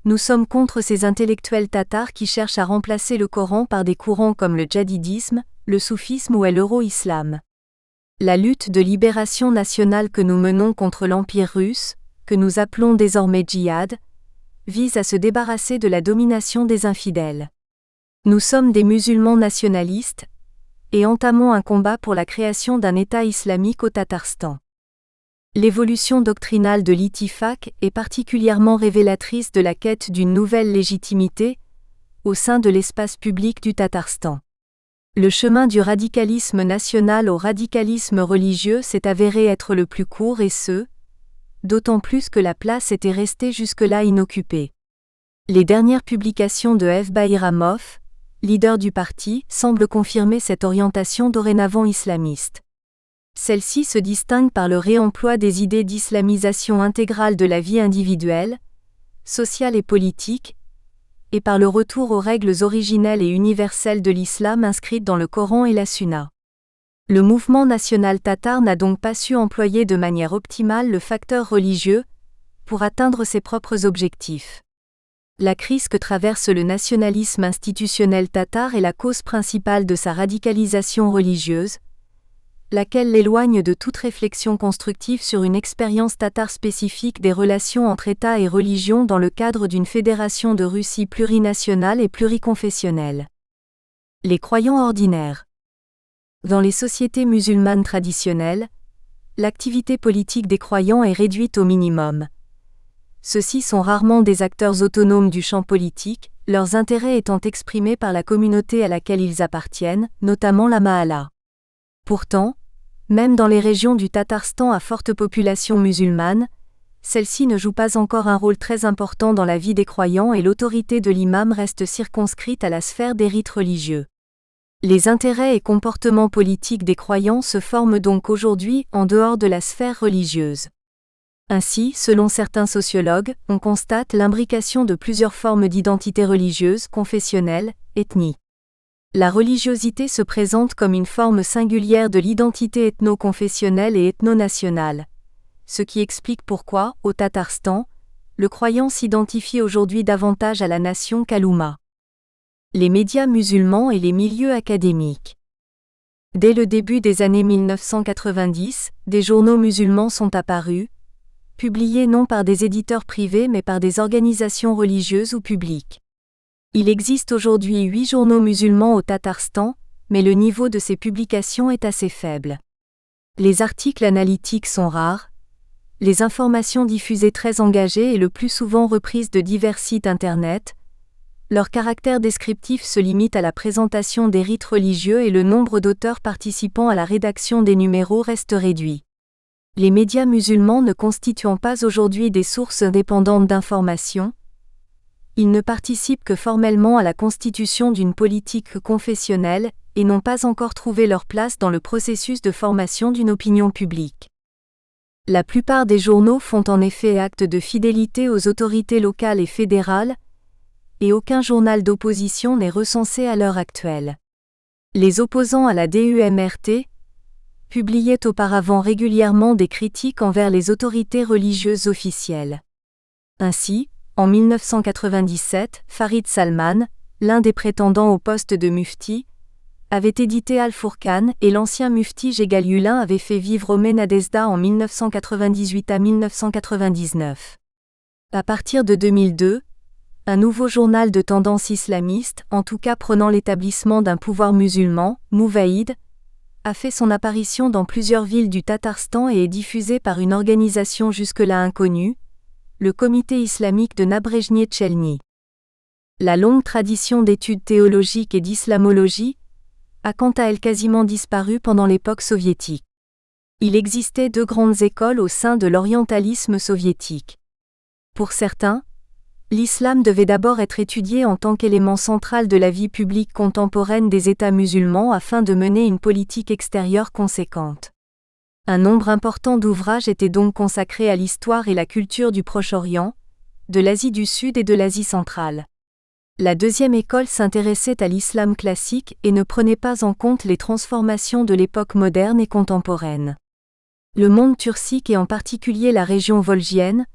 Nous sommes contre ces intellectuels tatars qui cherchent à remplacer le Coran par des courants comme le djadidisme, le soufisme ou l'euro-islam. La lutte de libération nationale que nous menons contre l'Empire russe, que nous appelons désormais djihad, vise à se débarrasser de la domination des infidèles. Nous sommes des musulmans nationalistes, et entamons un combat pour la création d'un État islamique au Tatarstan. L'évolution doctrinale de l'Ittifaq est particulièrement révélatrice de la quête d'une nouvelle légitimité au sein de l'espace public du Tatarstan. Le chemin du radicalisme national au radicalisme religieux s'est avéré être le plus court et d'autant plus que la place était restée jusque-là inoccupée. Les dernières publications de F. Bayramov, leader du parti, semblent confirmer cette orientation dorénavant islamiste. Celle-ci se distingue par le réemploi des idées d'islamisation intégrale de la vie individuelle, sociale et politique, et par le retour aux règles originelles et universelles de l'islam inscrites dans le Coran et la Sunna. Le mouvement national tatar n'a donc pas su employer de manière optimale le facteur religieux pour atteindre ses propres objectifs. La crise que traverse le nationalisme institutionnel tatar est la cause principale de sa radicalisation religieuse, laquelle l'éloigne de toute réflexion constructive sur une expérience tatare spécifique des relations entre État et religion dans le cadre d'une fédération de Russie plurinationale et pluriconfessionnelle. Les croyants ordinaires. Dans les sociétés musulmanes traditionnelles, l'activité politique des croyants est réduite au minimum. Ceux-ci sont rarement des acteurs autonomes du champ politique, leurs intérêts étant exprimés par la communauté à laquelle ils appartiennent, notamment la Mahala. Pourtant, même dans les régions du Tatarstan à forte population musulmane, celle-ci ne joue pas encore un rôle très important dans la vie des croyants et l'autorité de l'imam reste circonscrite à la sphère des rites religieux. Les intérêts et comportements politiques des croyants se forment donc aujourd'hui en dehors de la sphère religieuse. Ainsi, selon certains sociologues, on constate l'imbrication de plusieurs formes d'identité religieuse, confessionnelle, ethnique. La religiosité se présente comme une forme singulière de l'identité ethno-confessionnelle et ethno-nationale, ce qui explique pourquoi, au Tatarstan, le croyant s'identifie aujourd'hui davantage à la nation qu'à l'Oumma. Les médias musulmans et les milieux académiques. Dès le début des années 1990, des journaux musulmans sont apparus, publiés non par des éditeurs privés mais par des organisations religieuses ou publiques. Il existe aujourd'hui 8 journaux musulmans au Tatarstan, mais le niveau de ces publications est assez faible. Les articles analytiques sont rares, les informations diffusées très engagées et le plus souvent reprises de divers sites internet. Leur caractère descriptif se limite à la présentation des rites religieux et le nombre d'auteurs participant à la rédaction des numéros reste réduit. Les médias musulmans ne constituant pas aujourd'hui des sources indépendantes d'information, ils ne participent que formellement à la constitution d'une politique confessionnelle et n'ont pas encore trouvé leur place dans le processus de formation d'une opinion publique. La plupart des journaux font en effet acte de fidélité aux autorités locales et fédérales, et aucun journal d'opposition n'est recensé à l'heure actuelle. Les opposants à la DUMRT publiaient auparavant régulièrement des critiques envers les autorités religieuses officielles. Ainsi, en 1997, Farid Salman, l'un des prétendants au poste de mufti, avait édité Al-Furqan et l'ancien mufti Jegal-Yulin avait fait vivre Omen Adezda en 1998 à 1999. À partir de 2002, un nouveau journal de tendance islamiste, en tout cas prônant l'établissement d'un pouvoir musulman, Mouvaïd, a fait son apparition dans plusieurs villes du Tatarstan et est diffusé par une organisation jusque-là inconnue, le Comité islamique de Nabrejnie-Tchelny. La longue tradition d'études théologiques et d'islamologie a quant à elle quasiment disparu pendant l'époque soviétique. Il existait 2 grandes écoles au sein de l'orientalisme soviétique. Pour certains, l'islam devait d'abord être étudié en tant qu'élément central de la vie publique contemporaine des États musulmans afin de mener une politique extérieure conséquente. Un nombre important d'ouvrages étaient donc consacrés à l'histoire et la culture du Proche-Orient, de l'Asie du Sud et de l'Asie centrale. La deuxième école s'intéressait à l'islam classique et ne prenait pas en compte les transformations de l'époque moderne et contemporaine. Le monde turcique et en particulier la région volgienne,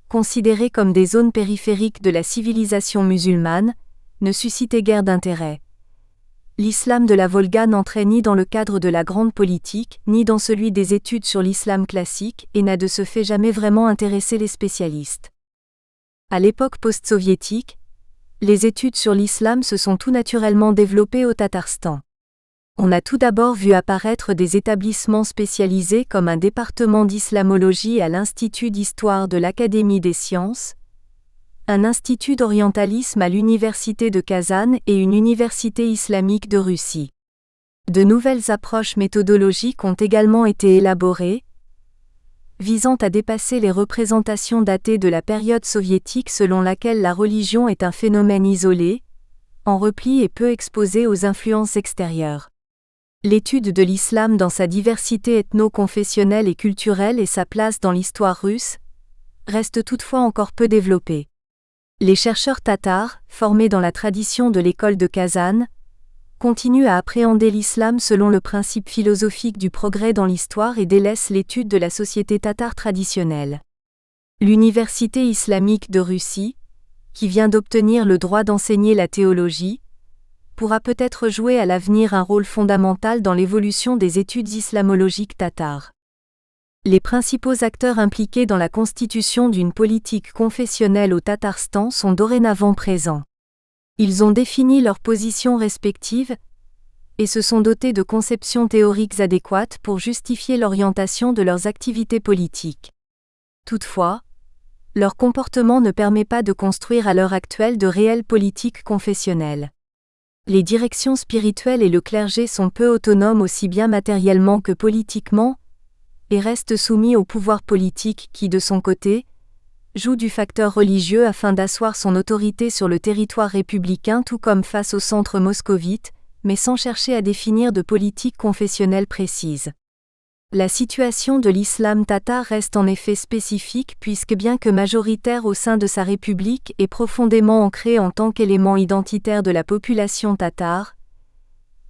considérés comme des zones périphériques de la civilisation musulmane, ne suscitait guère d'intérêt. L'islam de la Volga n'entrait ni dans le cadre de la grande politique, ni dans celui des études sur l'islam classique et n'a de ce fait jamais vraiment intéressé les spécialistes. À l'époque post-soviétique, les études sur l'islam se sont tout naturellement développées au Tatarstan. On a tout d'abord vu apparaître des établissements spécialisés comme un département d'islamologie à l'Institut d'histoire de l'Académie des sciences, un institut d'orientalisme à l'Université de Kazan et une université islamique de Russie. De nouvelles approches méthodologiques ont également été élaborées, visant à dépasser les représentations datées de la période soviétique selon laquelle la religion est un phénomène isolé, en repli et peu exposé aux influences extérieures. L'étude de l'islam dans sa diversité ethno-confessionnelle et culturelle et sa place dans l'histoire russe reste toutefois encore peu développée. Les chercheurs tatars, formés dans la tradition de l'école de Kazan, continuent à appréhender l'islam selon le principe philosophique du progrès dans l'histoire et délaissent l'étude de la société tatare traditionnelle. L'Université islamique de Russie, qui vient d'obtenir le droit d'enseigner la théologie, pourra peut-être jouer à l'avenir un rôle fondamental dans l'évolution des études islamologiques tatares. Les principaux acteurs impliqués dans la constitution d'une politique confessionnelle au Tatarstan sont dorénavant présents. Ils ont défini leurs positions respectives et se sont dotés de conceptions théoriques adéquates pour justifier l'orientation de leurs activités politiques. Toutefois, leur comportement ne permet pas de construire à l'heure actuelle de réelles politiques confessionnelles. Les directions spirituelles et le clergé sont peu autonomes aussi bien matériellement que politiquement, et restent soumis au pouvoir politique qui, de son côté, joue du facteur religieux afin d'asseoir son autorité sur le territoire républicain tout comme face au centre moscovite, mais sans chercher à définir de politique confessionnelle précise. La situation de l'islam tatar reste en effet spécifique puisque bien que majoritaire au sein de sa république et profondément ancré en tant qu'élément identitaire de la population tatare,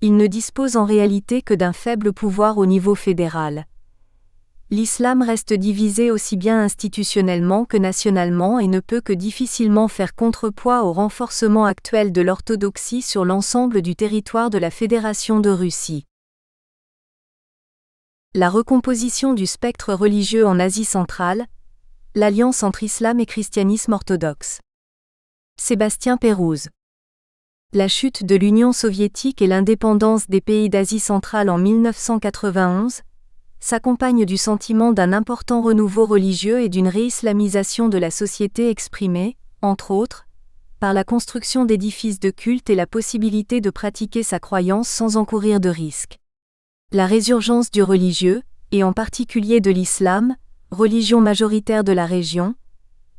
il ne dispose en réalité que d'un faible pouvoir au niveau fédéral. L'islam reste divisé aussi bien institutionnellement que nationalement et ne peut que difficilement faire contrepoids au renforcement actuel de l'orthodoxie sur l'ensemble du territoire de la Fédération de Russie. La recomposition du spectre religieux en Asie centrale, l'alliance entre islam et christianisme orthodoxe. Sébastien Pérouse. La chute de l'Union soviétique et l'indépendance des pays d'Asie centrale en 1991 s'accompagne du sentiment d'un important renouveau religieux et d'une réislamisation de la société exprimée, entre autres, par la construction d'édifices de culte et la possibilité de pratiquer sa croyance sans encourir de risques. La résurgence du religieux, et en particulier de l'islam, religion majoritaire de la région,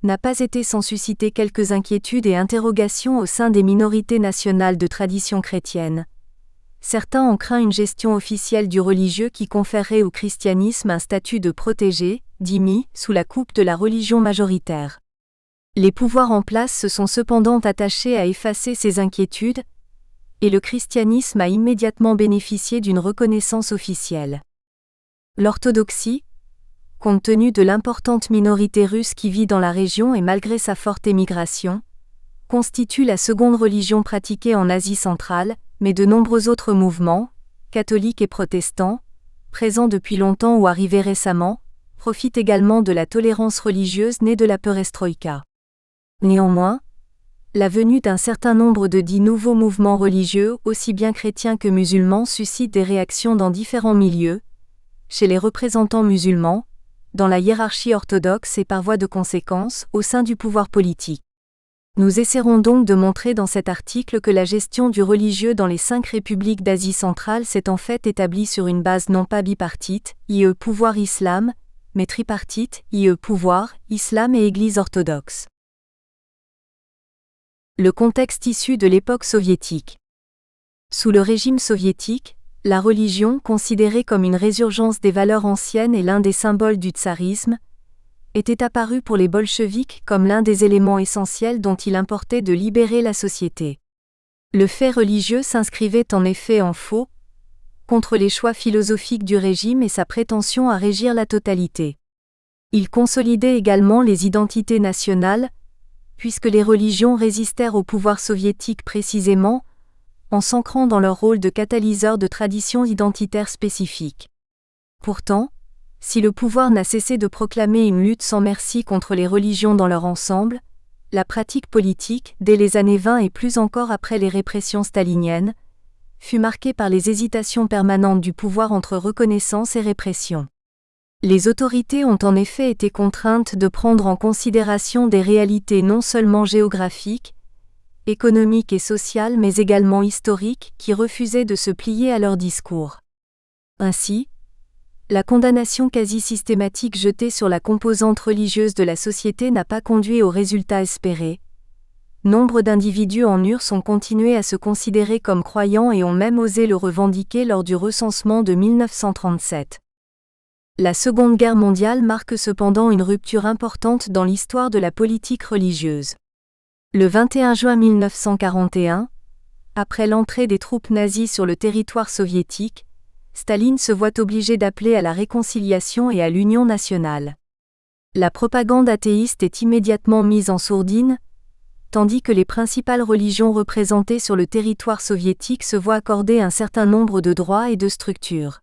n'a pas été sans susciter quelques inquiétudes et interrogations au sein des minorités nationales de tradition chrétienne. Certains ont craint une gestion officielle du religieux qui conférerait au christianisme un statut de protégé, dhimmi, sous la coupe de la religion majoritaire. Les pouvoirs en place se sont cependant attachés à effacer ces inquiétudes, et le christianisme a immédiatement bénéficié d'une reconnaissance officielle. L'orthodoxie, compte tenu de l'importante minorité russe qui vit dans la région et malgré sa forte émigration, constitue la seconde religion pratiquée en Asie centrale, mais de nombreux autres mouvements, catholiques et protestants, présents depuis longtemps ou arrivés récemment, profitent également de la tolérance religieuse née de la perestroïka. Néanmoins, la venue d'un certain nombre de dits nouveaux mouvements religieux, aussi bien chrétiens que musulmans, suscite des réactions dans différents milieux, chez les représentants musulmans, dans la hiérarchie orthodoxe et par voie de conséquence, au sein du pouvoir politique. Nous essaierons donc de montrer dans cet article que la gestion du religieux dans les 5 républiques d'Asie centrale s'est en fait établie sur une base non pas bipartite, i.e. pouvoir-islam, mais tripartite, i.e. pouvoir, islam et Église orthodoxe. Le contexte issu de l'époque soviétique. Sous le régime soviétique, la religion, considérée comme une résurgence des valeurs anciennes et l'un des symboles du tsarisme, était apparu pour les bolcheviks comme l'un des éléments essentiels dont il importait de libérer la société. Le fait religieux s'inscrivait en effet en faux contre les choix philosophiques du régime et sa prétention à régir la totalité. Il consolidait également les identités nationales, puisque les religions résistèrent au pouvoir soviétique précisément, en s'ancrant dans leur rôle de catalyseur de traditions identitaires spécifiques. Pourtant, si le pouvoir n'a cessé de proclamer une lutte sans merci contre les religions dans leur ensemble, la pratique politique, dès les années 20 et plus encore après les répressions staliniennes, fut marquée par les hésitations permanentes du pouvoir entre reconnaissance et répression. Les autorités ont en effet été contraintes de prendre en considération des réalités non seulement géographiques, économiques et sociales mais également historiques qui refusaient de se plier à leur discours. Ainsi, la condamnation quasi systématique jetée sur la composante religieuse de la société n'a pas conduit au résultat espéré. Nombre d'individus en URSS ont continué à se considérer comme croyants et ont même osé le revendiquer lors du recensement de 1937. La Seconde Guerre mondiale marque cependant une rupture importante dans l'histoire de la politique religieuse. Le 21 juin 1941, après l'entrée des troupes nazies sur le territoire soviétique, Staline se voit obligé d'appeler à la réconciliation et à l'union nationale. La propagande athéiste est immédiatement mise en sourdine, tandis que les principales religions représentées sur le territoire soviétique se voient accorder un certain nombre de droits et de structures.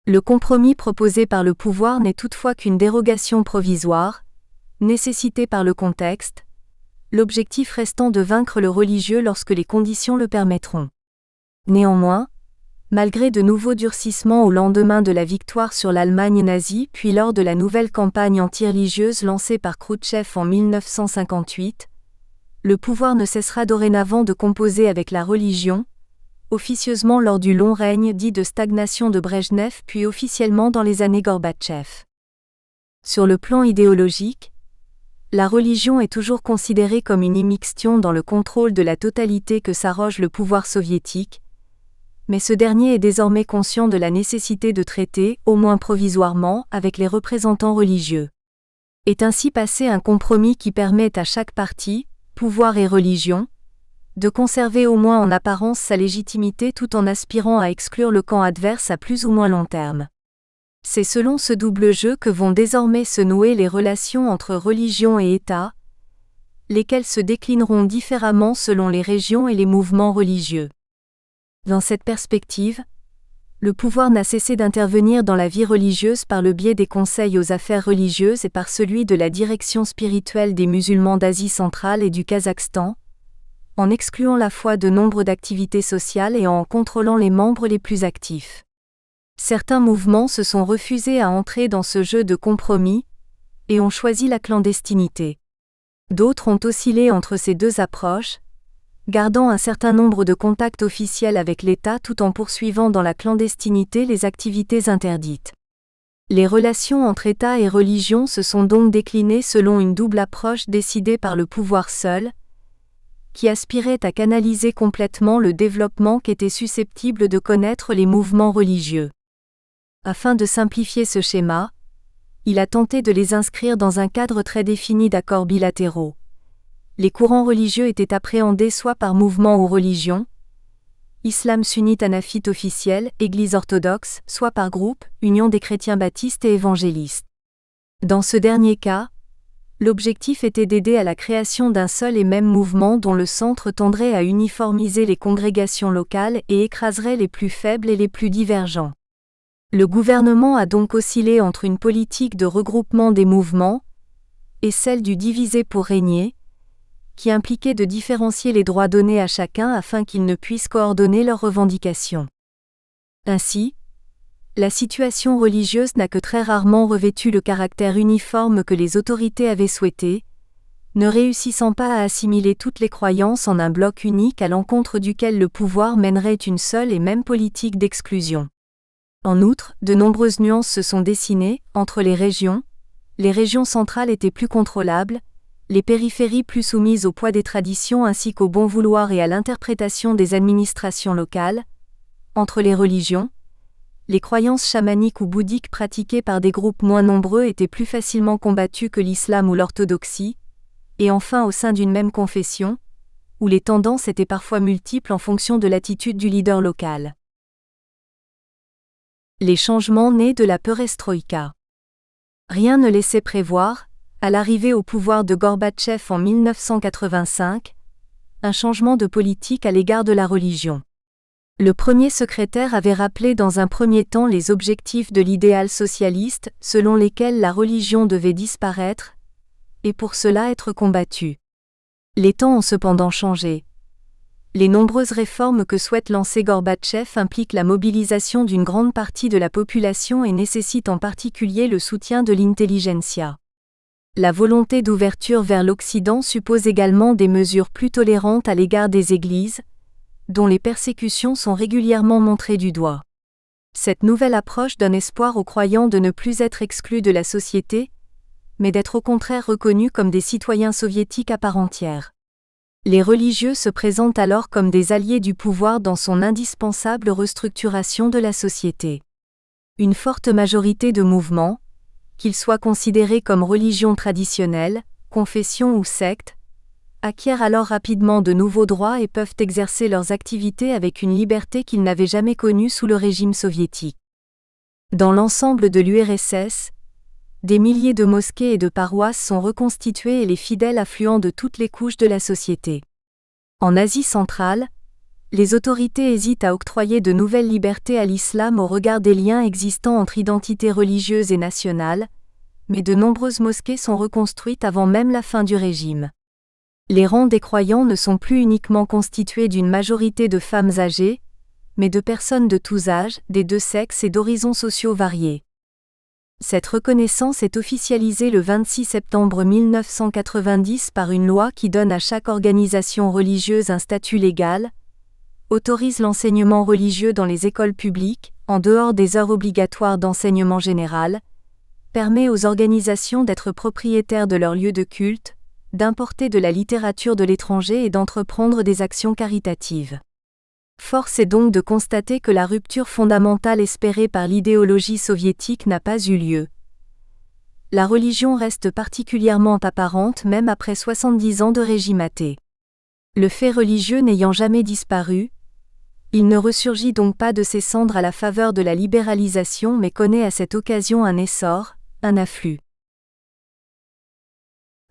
Le compromis proposé par le pouvoir n'est toutefois qu'une dérogation provisoire, nécessitée par le contexte, l'objectif restant de vaincre le religieux lorsque les conditions le permettront. Néanmoins, malgré de nouveaux durcissements au lendemain de la victoire sur l'Allemagne nazie puis lors de la nouvelle campagne anti-religieuse lancée par Khrouchtchev en 1958, le pouvoir ne cessera dorénavant de composer avec la religion, officieusement lors du long règne dit de stagnation de Brejnev puis officiellement dans les années Gorbatchev. Sur le plan idéologique, la religion est toujours considérée comme une immixtion dans le contrôle de la totalité que s'arroge le pouvoir soviétique, mais ce dernier est désormais conscient de la nécessité de traiter, au moins provisoirement, avec les représentants religieux. Est ainsi passé un compromis qui permet à chaque parti, pouvoir et religion, de conserver au moins en apparence sa légitimité tout en aspirant à exclure le camp adverse à plus ou moins long terme. C'est selon ce double jeu que vont désormais se nouer les relations entre religion et État, lesquelles se déclineront différemment selon les régions et les mouvements religieux. Dans cette perspective, le pouvoir n'a cessé d'intervenir dans la vie religieuse par le biais des conseils aux affaires religieuses et par celui de la direction spirituelle des musulmans d'Asie centrale et du Kazakhstan, en excluant la foi de nombre d'activités sociales et en contrôlant les membres les plus actifs. Certains mouvements se sont refusés à entrer dans ce jeu de compromis et ont choisi la clandestinité. D'autres ont oscillé entre ces deux approches, gardant un certain nombre de contacts officiels avec l'État tout en poursuivant dans la clandestinité les activités interdites. Les relations entre État et religion se sont donc déclinées selon une double approche décidée par le pouvoir seul, qui aspirait à canaliser complètement le développement qu'étaient susceptibles de connaître les mouvements religieux. Afin de simplifier ce schéma, il a tenté de les inscrire dans un cadre très défini d'accords bilatéraux. Les courants religieux étaient appréhendés soit par mouvement ou religion, islam sunnite hanafite officiel, Église orthodoxe, soit par groupe, Union des chrétiens baptistes et évangélistes. Dans ce dernier cas, l'objectif était d'aider à la création d'un seul et même mouvement dont le centre tendrait à uniformiser les congrégations locales et écraserait les plus faibles et les plus divergents. Le gouvernement a donc oscillé entre une politique de regroupement des mouvements et celle du diviser pour régner, qui impliquait de différencier les droits donnés à chacun afin qu'ils ne puissent coordonner leurs revendications. Ainsi, la situation religieuse n'a que très rarement revêtu le caractère uniforme que les autorités avaient souhaité, ne réussissant pas à assimiler toutes les croyances en un bloc unique à l'encontre duquel le pouvoir mènerait une seule et même politique d'exclusion. En outre, de nombreuses nuances se sont dessinées entre les régions centrales étaient plus contrôlables, les périphéries plus soumises au poids des traditions ainsi qu'au bon vouloir et à l'interprétation des administrations locales, entre les religions, les croyances chamaniques ou bouddhiques pratiquées par des groupes moins nombreux étaient plus facilement combattues que l'islam ou l'orthodoxie, et enfin au sein d'une même confession, où les tendances étaient parfois multiples en fonction de l'attitude du leader local. Les changements nés de la perestroïka. Rien ne laissait prévoir, à l'arrivée au pouvoir de Gorbatchev en 1985, un changement de politique à l'égard de la religion. Le premier secrétaire avait rappelé dans un premier temps les objectifs de l'idéal socialiste, selon lesquels la religion devait disparaître, et pour cela être combattue. Les temps ont cependant changé. Les nombreuses réformes que souhaite lancer Gorbatchev impliquent la mobilisation d'une grande partie de la population et nécessitent en particulier le soutien de l'intelligentsia. La volonté d'ouverture vers l'Occident suppose également des mesures plus tolérantes à l'égard des églises, dont les persécutions sont régulièrement montrées du doigt. Cette nouvelle approche donne espoir aux croyants de ne plus être exclus de la société, mais d'être au contraire reconnus comme des citoyens soviétiques à part entière. Les religieux se présentent alors comme des alliés du pouvoir dans son indispensable restructuration de la société. Une forte majorité de mouvements, qu'ils soient considérés comme religions traditionnelles, confessions ou sectes, acquièrent alors rapidement de nouveaux droits et peuvent exercer leurs activités avec une liberté qu'ils n'avaient jamais connue sous le régime soviétique. Dans l'ensemble de l'URSS, des milliers de mosquées et de paroisses sont reconstituées et les fidèles affluents de toutes les couches de la société. En Asie centrale, les autorités hésitent à octroyer de nouvelles libertés à l'islam au regard des liens existants entre identités religieuses et nationales, mais de nombreuses mosquées sont reconstruites avant même la fin du régime. Les rangs des croyants ne sont plus uniquement constitués d'une majorité de femmes âgées, mais de personnes de tous âges, des deux sexes et d'horizons sociaux variés. Cette reconnaissance est officialisée le 26 septembre 1990 par une loi qui donne à chaque organisation religieuse un statut légal, autorise l'enseignement religieux dans les écoles publiques, en dehors des heures obligatoires d'enseignement général, permet aux organisations d'être propriétaires de leur lieu de culte, d'importer de la littérature de l'étranger et d'entreprendre des actions caritatives. Force est donc de constater que la rupture fondamentale espérée par l'idéologie soviétique n'a pas eu lieu. La religion reste particulièrement apparente même après 70 ans de régime athée. Le fait religieux n'ayant jamais disparu, il ne ressurgit donc pas de ses cendres à la faveur de la libéralisation mais connaît à cette occasion un essor, un afflux.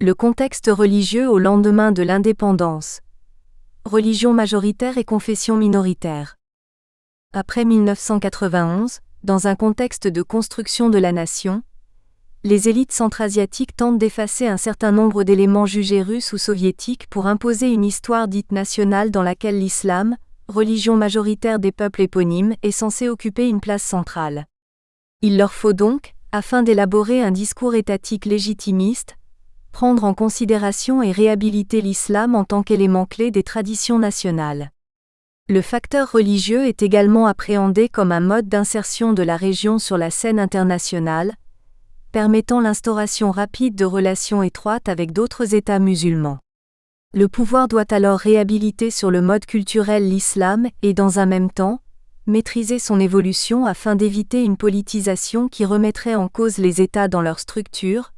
Le contexte religieux au lendemain de l'indépendance. Religion majoritaire et confession minoritaire. Après 1991, dans un contexte de construction de la nation, les élites centra-asiatiques tentent d'effacer un certain nombre d'éléments jugés russes ou soviétiques pour imposer une histoire dite nationale dans laquelle l'islam, religion majoritaire des peuples éponymes, est censé occuper une place centrale. Il leur faut donc, afin d'élaborer un discours étatique légitimiste, prendre en considération et réhabiliter l'islam en tant qu'élément clé des traditions nationales. Le facteur religieux est également appréhendé comme un mode d'insertion de la région sur la scène internationale, permettant l'instauration rapide de relations étroites avec d'autres États musulmans. Le pouvoir doit alors réhabiliter sur le mode culturel l'islam et, dans un même temps, maîtriser son évolution afin d'éviter une politisation qui remettrait en cause les États dans leur structure,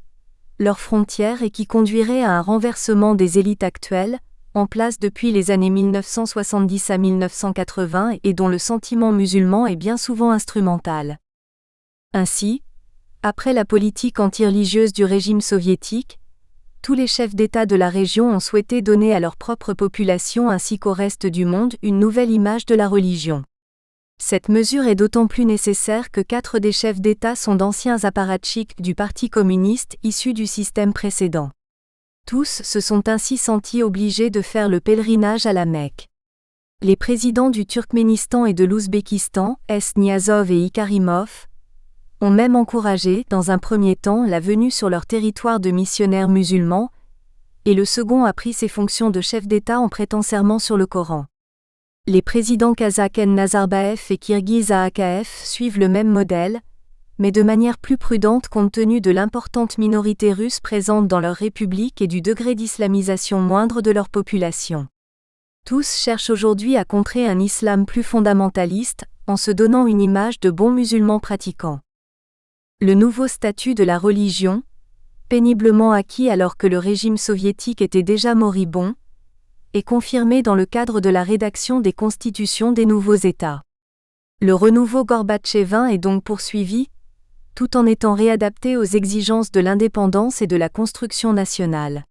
leurs frontières et qui conduirait à un renversement des élites actuelles, en place depuis les années 1970 à 1980 et dont le sentiment musulman est bien souvent instrumental. Ainsi, après la politique anti-religieuse du régime soviétique, tous les chefs d'État de la région ont souhaité donner à leur propre population ainsi qu'au reste du monde une nouvelle image de la religion. Cette mesure est d'autant plus nécessaire que 4 des chefs d'État sont d'anciens apparatchiks du Parti communiste issus du système précédent. Tous se sont ainsi sentis obligés de faire le pèlerinage à la Mecque. Les présidents du Turkménistan et de l'Ouzbékistan, Niazov et Ikarimov, ont même encouragé, dans un premier temps, la venue sur leur territoire de missionnaires musulmans, et le second a pris ses fonctions de chef d'État en prêtant serment sur le Coran. Les présidents kazakhs Nazarbayev et kirghiz Akaev suivent le même modèle, mais de manière plus prudente compte tenu de l'importante minorité russe présente dans leur république et du degré d'islamisation moindre de leur population. Tous cherchent aujourd'hui à contrer un islam plus fondamentaliste, en se donnant une image de bons musulmans pratiquants. Le nouveau statut de la religion, péniblement acquis alors que le régime soviétique était déjà moribond, est confirmé dans le cadre de la rédaction des constitutions des nouveaux États. Le renouveau gorbatchevien est donc poursuivi, tout en étant réadapté aux exigences de l'indépendance et de la construction nationale.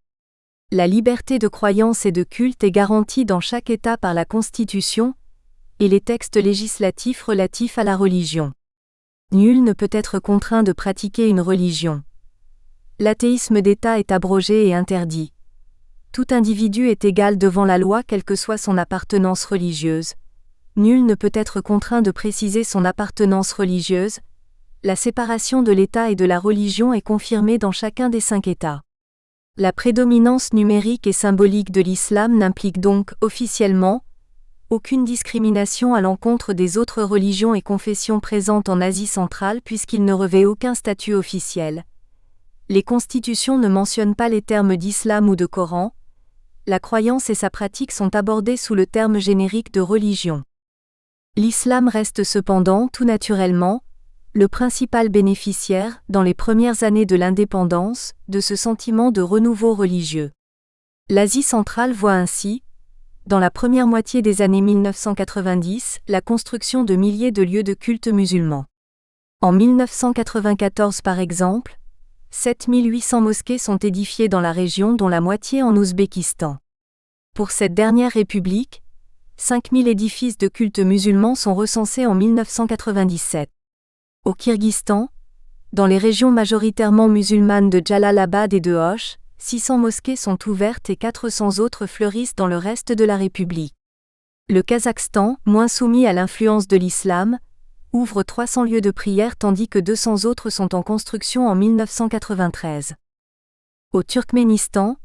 La liberté de croyance et de culte est garantie dans chaque État par la Constitution et les textes législatifs relatifs à la religion. Nul ne peut être contraint de pratiquer une religion. L'athéisme d'État est abrogé et interdit. Tout individu est égal devant la loi quelle que soit son appartenance religieuse. Nul ne peut être contraint de préciser son appartenance religieuse. La séparation de l'État et de la religion est confirmée dans chacun des 5 États. La prédominance numérique et symbolique de l'islam n'implique donc, officiellement, aucune discrimination à l'encontre des autres religions et confessions présentes en Asie centrale puisqu'il ne revêt aucun statut officiel. Les constitutions ne mentionnent pas les termes d'islam ou de Coran. La croyance et sa pratique sont abordées sous le terme générique de religion. L'islam reste cependant, tout naturellement, le principal bénéficiaire, dans les premières années de l'indépendance, de ce sentiment de renouveau religieux. L'Asie centrale voit ainsi, dans la première moitié des années 1990, la construction de milliers de lieux de culte musulmans. En 1994 par exemple, 7800 mosquées sont édifiées dans la région dont la moitié en Ouzbékistan. Pour cette dernière république, 5000 édifices de culte musulmans sont recensés en 1997. Au Kirghizstan, dans les régions majoritairement musulmanes de Jalalabad et de Osh, 600 mosquées sont ouvertes et 400 autres fleurissent dans le reste de la République. Le Kazakhstan, moins soumis à l'influence de l'islam, ouvre 300 lieux de prière tandis que 200 autres sont en construction en 1993. Au Turkménistan,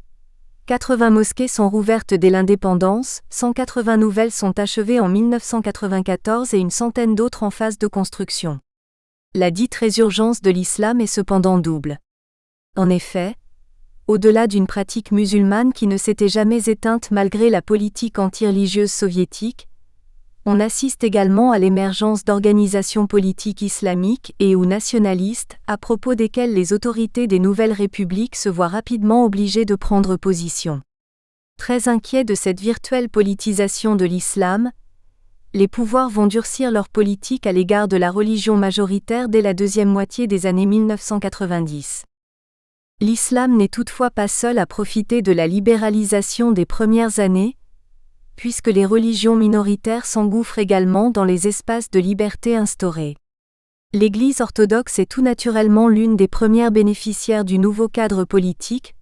80 mosquées sont rouvertes dès l'indépendance, 180 nouvelles sont achevées en 1994 et une centaine d'autres en phase de construction. La dite résurgence de l'islam est cependant double. En effet, au-delà d'une pratique musulmane qui ne s'était jamais éteinte malgré la politique anti-religieuse soviétique, on assiste également à l'émergence d'organisations politiques islamiques et ou nationalistes, à propos desquelles les autorités des nouvelles républiques se voient rapidement obligées de prendre position. Très inquiets de cette virtuelle politisation de l'islam, les pouvoirs vont durcir leur politique à l'égard de la religion majoritaire dès la deuxième moitié des années 1990. L'islam n'est toutefois pas seul à profiter de la libéralisation des premières années, puisque les religions minoritaires s'engouffrent également dans les espaces de liberté instaurés. L'Église orthodoxe est tout naturellement l'une des premières bénéficiaires du nouveau cadre politique,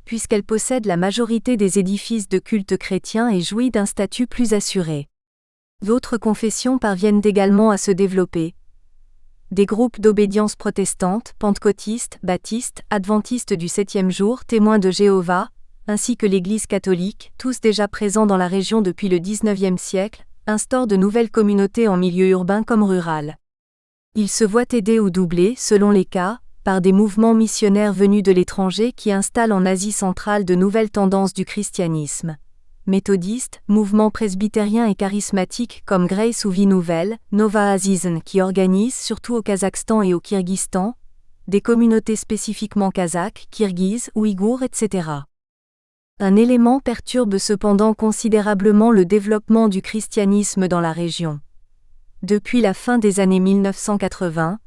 puisqu'elle possède la majorité des édifices de culte chrétien et jouit d'un statut plus assuré. D'autres confessions parviennent également à se développer. Des groupes d'obédience protestante, pentecôtistes, baptistes, adventistes du 7e jour, témoins de Jéhovah, ainsi que l'Église catholique, tous déjà présents dans la région depuis le XIXe siècle, instaurent de nouvelles communautés en milieu urbain comme rural. Ils se voient aidés ou doublés, selon les cas, par des mouvements missionnaires venus de l'étranger qui installent en Asie centrale de nouvelles tendances du christianisme. Méthodistes, mouvements presbytériens et charismatiques comme Grace ou Vie Nouvelle, Nova Azizn qui organisent, surtout au Kazakhstan et au Kirghizstan, des communautés spécifiquement kazakhes, kirghizes, ouïghours, etc. Un élément perturbe cependant considérablement le développement du christianisme dans la région. Depuis la fin des années 1980,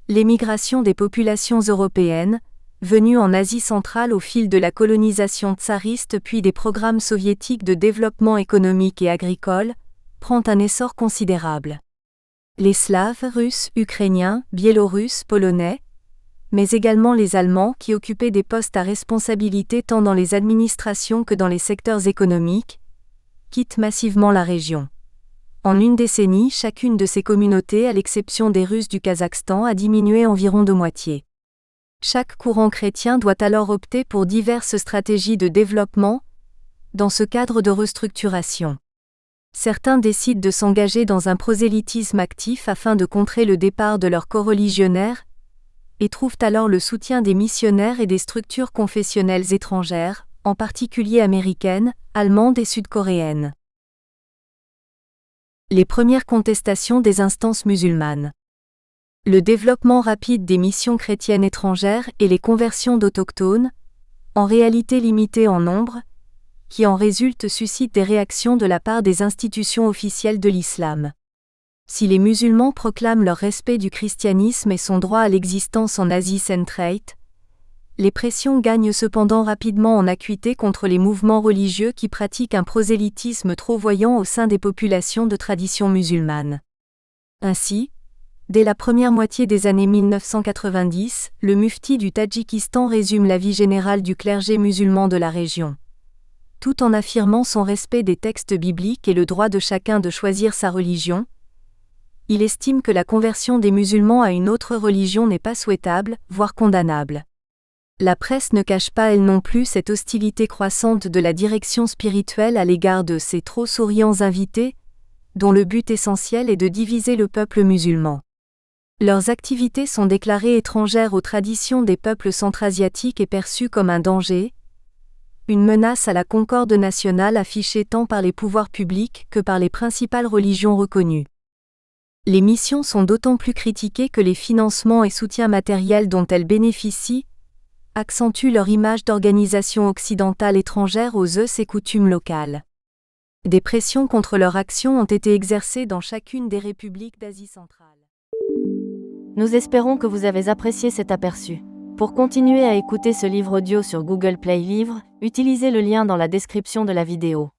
l'émigration des populations européennes, venues en Asie centrale au fil de la colonisation tsariste puis des programmes soviétiques de développement économique et agricole, prend un essor considérable. Les Slaves, Russes, Ukrainiens, Biélorusses, Polonais, mais également les Allemands qui occupaient des postes à responsabilité tant dans les administrations que dans les secteurs économiques, quittent massivement la région. En une décennie, chacune de ces communautés, à l'exception des Russes du Kazakhstan, a diminué environ de moitié. Chaque courant chrétien doit alors opter pour diverses stratégies de développement, dans ce cadre de restructuration. Certains décident de s'engager dans un prosélytisme actif afin de contrer le départ de leurs coreligionnaires, et trouvent alors le soutien des missionnaires et des structures confessionnelles étrangères, en particulier américaines, allemandes et sud-coréennes. Les premières contestations des instances musulmanes. Le développement rapide des missions chrétiennes étrangères et les conversions d'autochtones, en réalité limitées en nombre, qui en résultent suscitent des réactions de la part des institutions officielles de l'islam. Si les musulmans proclament leur respect du christianisme et son droit à l'existence en Asie centrale, les pressions gagnent cependant rapidement en acuité contre les mouvements religieux qui pratiquent un prosélytisme trop voyant au sein des populations de tradition musulmane. Ainsi, dès la première moitié des années 1990, le mufti du Tadjikistan résume la vie générale du clergé musulman de la région. Tout en affirmant son respect des textes bibliques et le droit de chacun de choisir sa religion, il estime que la conversion des musulmans à une autre religion n'est pas souhaitable, voire condamnable. La presse ne cache pas elle non plus cette hostilité croissante de la direction spirituelle à l'égard de ces trop souriants invités, dont le but essentiel est de diviser le peuple musulman. Leurs activités sont déclarées étrangères aux traditions des peuples centra-asiatiques et perçues comme un danger, une menace à la concorde nationale affichée tant par les pouvoirs publics que par les principales religions reconnues. Les missions sont d'autant plus critiquées que les financements et soutiens matériels dont elles bénéficient accentuent leur image d'organisation occidentale étrangère aux us et coutumes locales. Des pressions contre leur action ont été exercées dans chacune des républiques d'Asie centrale. Nous espérons que vous avez apprécié cet aperçu. Pour continuer à écouter ce livre audio sur Google Play Livres, utilisez le lien dans la description de la vidéo.